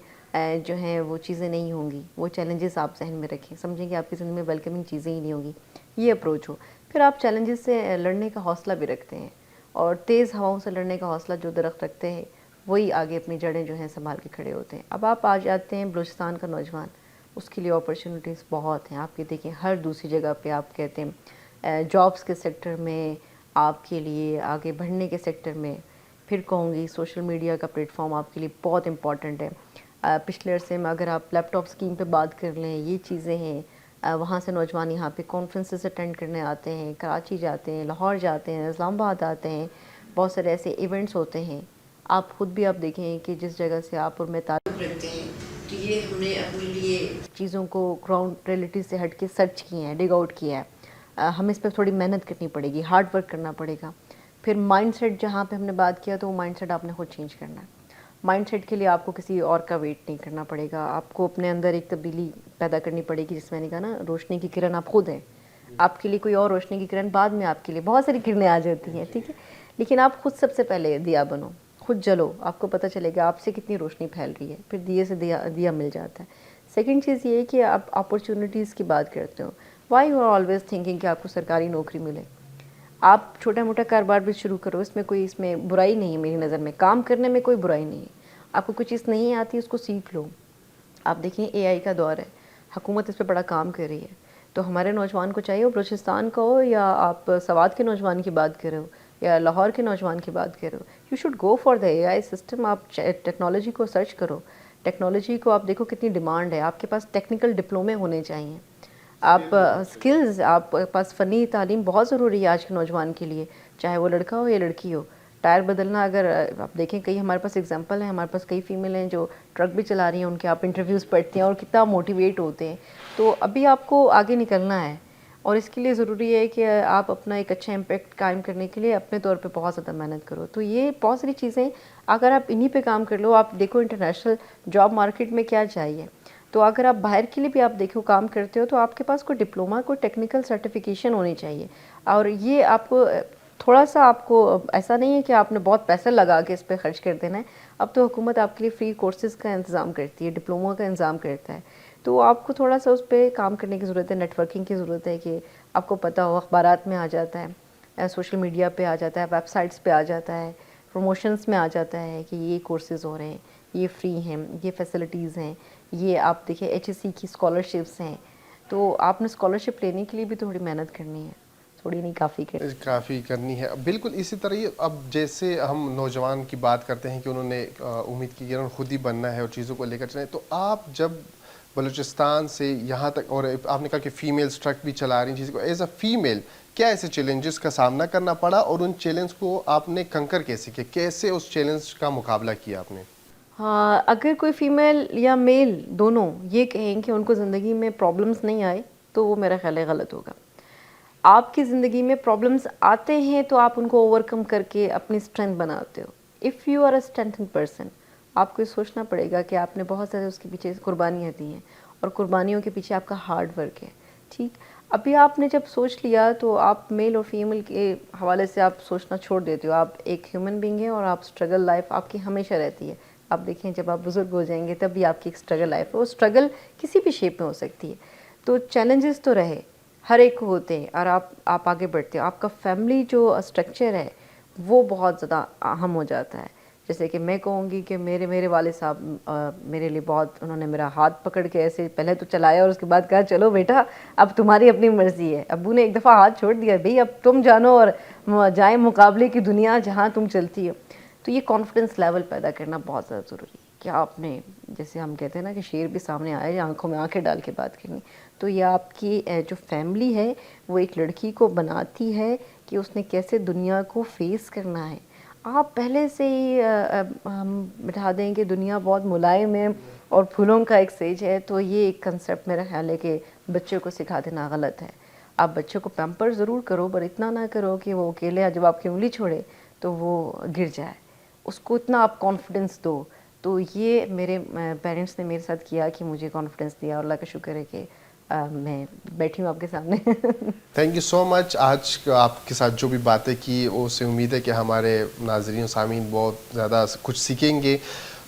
جو ہیں وہ چیزیں نہیں ہوں گی. وہ چیلنجز آپ ذہن میں رکھیں، سمجھیں کہ آپ کی زندگی میں ویلکمنگ چیزیں ہی نہیں ہوں گی. یہ اپروچ ہو، پھر آپ چیلنجز سے لڑنے کا حوصلہ بھی رکھتے ہیں، اور تیز ہواؤں سے لڑنے کا حوصلہ جو درخت رکھتے ہیں وہی آگے اپنی جڑیں جو ہیں سنبھال کے کھڑے ہوتے ہیں. اب آپ آ جاتے ہیں بلوچستان کا نوجوان، اس کے لیے اپرچونیٹیز بہت ہیں. آپ یہ دیکھیں ہر دوسری جگہ پہ آپ کہتے ہیں جابس کے سیکٹر میں، آپ کے لیے آگے بڑھنے کے سیکٹر میں. پھر کہوں گی سوشل میڈیا کا پلیٹ فارم آپ کے لیے بہت امپورٹنٹ ہے. پچھلے عرصے میں اگر آپ لیپ ٹاپ اسکیم پہ بات کر لیں، یہ چیزیں ہیں. وہاں سے نوجوان یہاں پہ کانفرنسز اٹینڈ کرنے آتے ہیں، کراچی جاتے ہیں، لاہور جاتے ہیں، اسلام آباد آتے ہیں. بہت سارے ایسے ایونٹس ہوتے ہیں. آپ خود بھی آپ دیکھیں کہ جس جگہ سے آپ اور میں تعلق رکھتے ہیں، تو یہ ہم نے اپنے لیے چیزوں کو گراؤنڈ ریئلٹی سے ہٹ کے سرچ کیے ہیں، ڈگ آؤٹ کیا ہے. ہمیں اس پہ تھوڑی محنت کرنی پڑے گی، ہارڈ ورک کرنا پڑے گا. پھر مائنڈ سیٹ جہاں پہ ہم نے بات کیا تو وہ مائنڈ سیٹ آپ نے خود چینج کرنا ہے. مائنڈ سیٹ کے لیے آپ کو کسی اور کا ویٹ نہیں کرنا پڑے گا. آپ کو اپنے اندر ایک تبدیلی پیدا کرنی پڑے گی. جس میں نے کہا نا، روشنی کی کرن آپ خود ہیں. آپ کے لیے کوئی اور روشنی کی کرن بعد میں، آپ کے لیے بہت ساری کرنیں آ جاتی ہیں، ٹھیک ہے، لیکن آپ خود سب سے پہلے دیا بنو، خود جلو. آپ کو پتہ چلے گا آپ سے کتنی روشنی پھیل رہی ہے، پھر دیے سے دیا مل جاتا ہے. سیکنڈ چیز یہ ہے کہ آپ اپرچونیٹیز کی بات کرتے ہو. Why you are always thinking کہ آپ کو سرکاری نوکری ملے؟ آپ چھوٹا موٹا کاروبار بھی شروع کرو، اس میں برائی نہیں ہے. میری نظر میں کام کرنے میں کوئی برائی نہیں ہے. آپ کو کوئی چیز نہیں آتی اس کو سیکھ لو. آپ دیکھیں اے آئی کا دور ہے، حکومت اس پہ بڑا کام کر رہی ہے. تو ہمارے نوجوان کو چاہیے، وہ بلوچستان کا ہو یا آپ سوات کے نوجوان کی بات کر رہے ہو یا لاہور کے نوجوان کی بات کر رہے ہو، you should go for the a I system. آپ ٹیکنالوجی کو سرچ کرو. ٹیکنالوجی کو آپ دیکھو کتنی ڈیمانڈ ہے. آپ کے پاس ٹیکنیکل ڈپلومے ہونے چاہیے. آپ اسکلز، آپ کے پاس فنی تعلیم بہت ضروری ہے آج کے نوجوان کے لیے، چاہے وہ لڑکا ہو یا لڑکی ہو. ٹائر بدلنا، اگر آپ دیکھیں کئی ہمارے پاس اگزامپل ہیں، ہمارے پاس کئی فیمیل ہیں جو ٹرک بھی چلا رہی ہیں، ان کے آپ انٹرویوز پڑھتے ہیں اور کتنا موٹیویٹ ہوتے ہیں. تو ابھی آپ کو آگے نکلنا ہے، اور اس کے لیے ضروری ہے کہ آپ اپنا ایک اچھا امپیکٹ قائم کرنے کے لیے اپنے طور پہ بہت زیادہ محنت کرو. تو یہ بہت ساری چیزیں اگر آپ انہی پہ کام کر لو. آپ دیکھو انٹرنیشنل جاب مارکیٹ میں کیا چاہیے. تو اگر آپ باہر کے لیے بھی آپ دیکھو کام کرتے ہو، تو آپ کے پاس کوئی ڈپلوما، کوئی ٹیکنیکل سرٹیفکیشن ہونی چاہیے. اور یہ آپ کو تھوڑا سا، آپ کو ایسا نہیں ہے کہ آپ نے بہت پیسہ لگا کے اس پہ خرچ کر دینا ہے. اب تو حکومت آپ کے لیے فری کورسز کا انتظام کرتی ہے، ڈپلوما کا انتظام کرتا ہے. تو آپ کو تھوڑا سا اس پہ کام کرنے کی ضرورت ہے. نیٹ ورکنگ کی ضرورت ہے کہ آپ کو پتہ ہو، اخبارات میں آ جاتا ہے، سوشل میڈیا پہ آ جاتا ہے، ویب سائٹس پہ آ جاتا ہے، پروموشنز میں آ جاتا ہے کہ یہ کورسز ہو رہے ہیں، یہ فری ہیں، یہ فیسلٹیز ہیں. یہ آپ دیکھیں ایچ ایس سی کی اسکالرشپس ہیں. تو آپ نے اسکالرشپ لینے کے لیے بھی تھوڑی محنت کرنی ہے، تھوڑی نہیں کافی کافی کرنی ہے. بالکل اسی طرح ہی اب جیسے ہم نوجوان کی بات کرتے ہیں کہ انہوں نے امید کی کرن خود ہی بننا ہے اور چیزوں کو لے کر چلیں، تو آپ جب بلوچستان سے یہاں تک، اور آپ نے کہا کہ فیمیلز ٹرک بھی چلا رہی ہیں چیزیں کو، ایز اے فیمیل کیا ایسے چیلنجز کا سامنا کرنا پڑا اور ان چیلنج کو آپ نے کنکر کیسے کیا، کیسے اس چیلنج کا مقابلہ کیا آپ نے؟ ہاں، اگر کوئی فیمیل یا میل دونوں یہ کہیں کہ ان کو زندگی میں پرابلمس نہیں آئے، تو وہ میرا خیال ہے غلط ہوگا. آپ کی زندگی میں پرابلمس آتے ہیں تو آپ ان کو اوور کم کر کے اپنی اسٹرینتھ بناتے ہو. If you are a strengthened person, آپ کو یہ سوچنا پڑے گا کہ آپ نے بہت سارے اس کے پیچھے قربانیاں دی ہیں، اور قربانیوں کے پیچھے آپ کا ہارڈ ورک ہے. ٹھیک، ابھی آپ نے جب سوچ لیا تو آپ میل اور فیمیل کے حوالے سے آپ سوچنا چھوڑ دیتے ہو. آپ ایک ہیومن بینگ ہیں اور آپ اسٹرگل لائف آپ کی ہمیشہ رہتی ہے. آپ دیکھیں جب آپ بزرگ ہو جائیں گے تب بھی آپ کی ایک اسٹرگل لائف ہے. وہ اسٹرگل کسی بھی شیپ میں ہو سکتی ہے. تو چیلنجز تو رہے، ہر ایک کو ہوتے ہیں، اور آپ آگے بڑھتے ہو. آپ کا فیملی جو اسٹرکچر ہے وہ بہت زیادہ اہم ہو جاتا ہے. جیسے کہ میں کہوں گی کہ میرے والد صاحب میرے لیے بہت، انہوں نے میرا ہاتھ پکڑ کے ایسے پہلے تو چلایا اور اس کے بعد کہا چلو بیٹا اب تمہاری اپنی مرضی ہے. ابو نے ایک دفعہ ہاتھ چھوڑ دیا، بھئی اب تم جانو اور جائیں مقابلے کی دنیا جہاں تم چلتی ہو. تو یہ کانفیڈنس لیول پیدا کرنا بہت زیادہ ضروری ہے کیا آپ نے، جیسے ہم کہتے ہیں نا کہ شیر بھی سامنے آیا ہے آنکھوں میں آنکھیں ڈال کے بات کرنی، تو یہ آپ کی جو فیملی ہے وہ ایک لڑکی کو بناتی ہے کہ اس نے کیسے دنیا کو فیس کرنا ہے. آپ پہلے سے ہی ہم بٹھا دیں کہ دنیا بہت ملائم ہے اور پھولوں کا ایک سیج ہے، تو یہ ایک کنسیپٹ میرا خیال ہے کہ بچوں کو سکھا دینا غلط ہے. آپ بچوں کو پیمپر ضرور کرو پر اتنا نہ کرو کہ وہ اکیلے جب آپ کی انگلی چھوڑے تو وہ گر جائے. اس کو اتنا آپ کانفیڈنس دو. تو یہ میرے پیرنٹس نے میرے ساتھ کیا کہ مجھے کانفیڈنس دیا، اور اللہ کا شکر ہے کہ میں بیٹھی ہوں آپ کے سامنے. تھینک یو سو مچ. آج آپ کے ساتھ جو بھی باتیں کی اس سے امید ہے کہ ہمارے ناظرین و سامعین بہت زیادہ کچھ سیکھیں گے.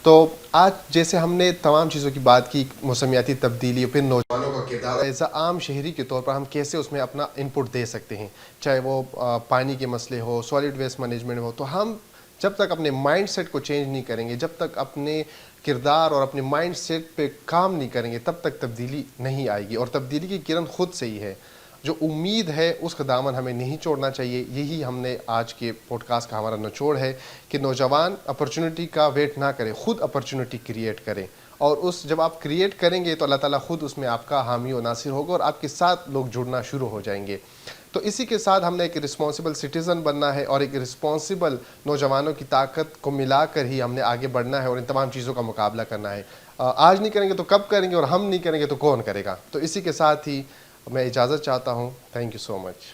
تو آج جیسے ہم نے تمام چیزوں کی بات کی، موسمیاتی تبدیلی، پھر نوجوانوں کا کردار، ایز اے عام شہری کے طور پر ہم کیسے اس میں اپنا انپٹ دے سکتے ہیں، چاہے وہ پانی کے مسئلے ہو، سالڈ ویسٹ مینجمنٹ ہو. تو ہم جب تک اپنے مائنڈ سیٹ کو چینج نہیں کریں گے، جب تک اپنے کردار اور اپنے مائنڈ سیٹ پہ کام نہیں کریں گے، تب تک تبدیلی نہیں آئے گی. اور تبدیلی کی کرن خود سے ہی ہے. جو امید ہے اس کا دامن ہمیں نہیں چھوڑنا چاہیے. یہی ہم نے آج کے پوڈ کاسٹ کا ہمارا نچوڑ ہے کہ نوجوان اپرچونٹی کا ویٹ نہ کرے، خود اپرچونٹی کریٹ کریں. اور جب آپ کریٹ کریں گے تو اللہ تعالیٰ خود اس میں آپ کا حامی و ناصر ہوگا اور آپ کے ساتھ لوگ جڑنا شروع ہو جائیں گے. تو اسی کے ساتھ ہم نے ایک رسپانسبل سٹیزن بننا ہے اور ایک رسپانسبل نوجوانوں کی طاقت کو ملا کر ہی ہم نے آگے بڑھنا ہے اور ان تمام چیزوں کا مقابلہ کرنا ہے. آج نہیں کریں گے تو کب کریں گے، اور ہم نہیں کریں گے تو کون کرے گا. تو اسی کے ساتھ ہی میں اجازت چاہتا ہوں. Thank you so much.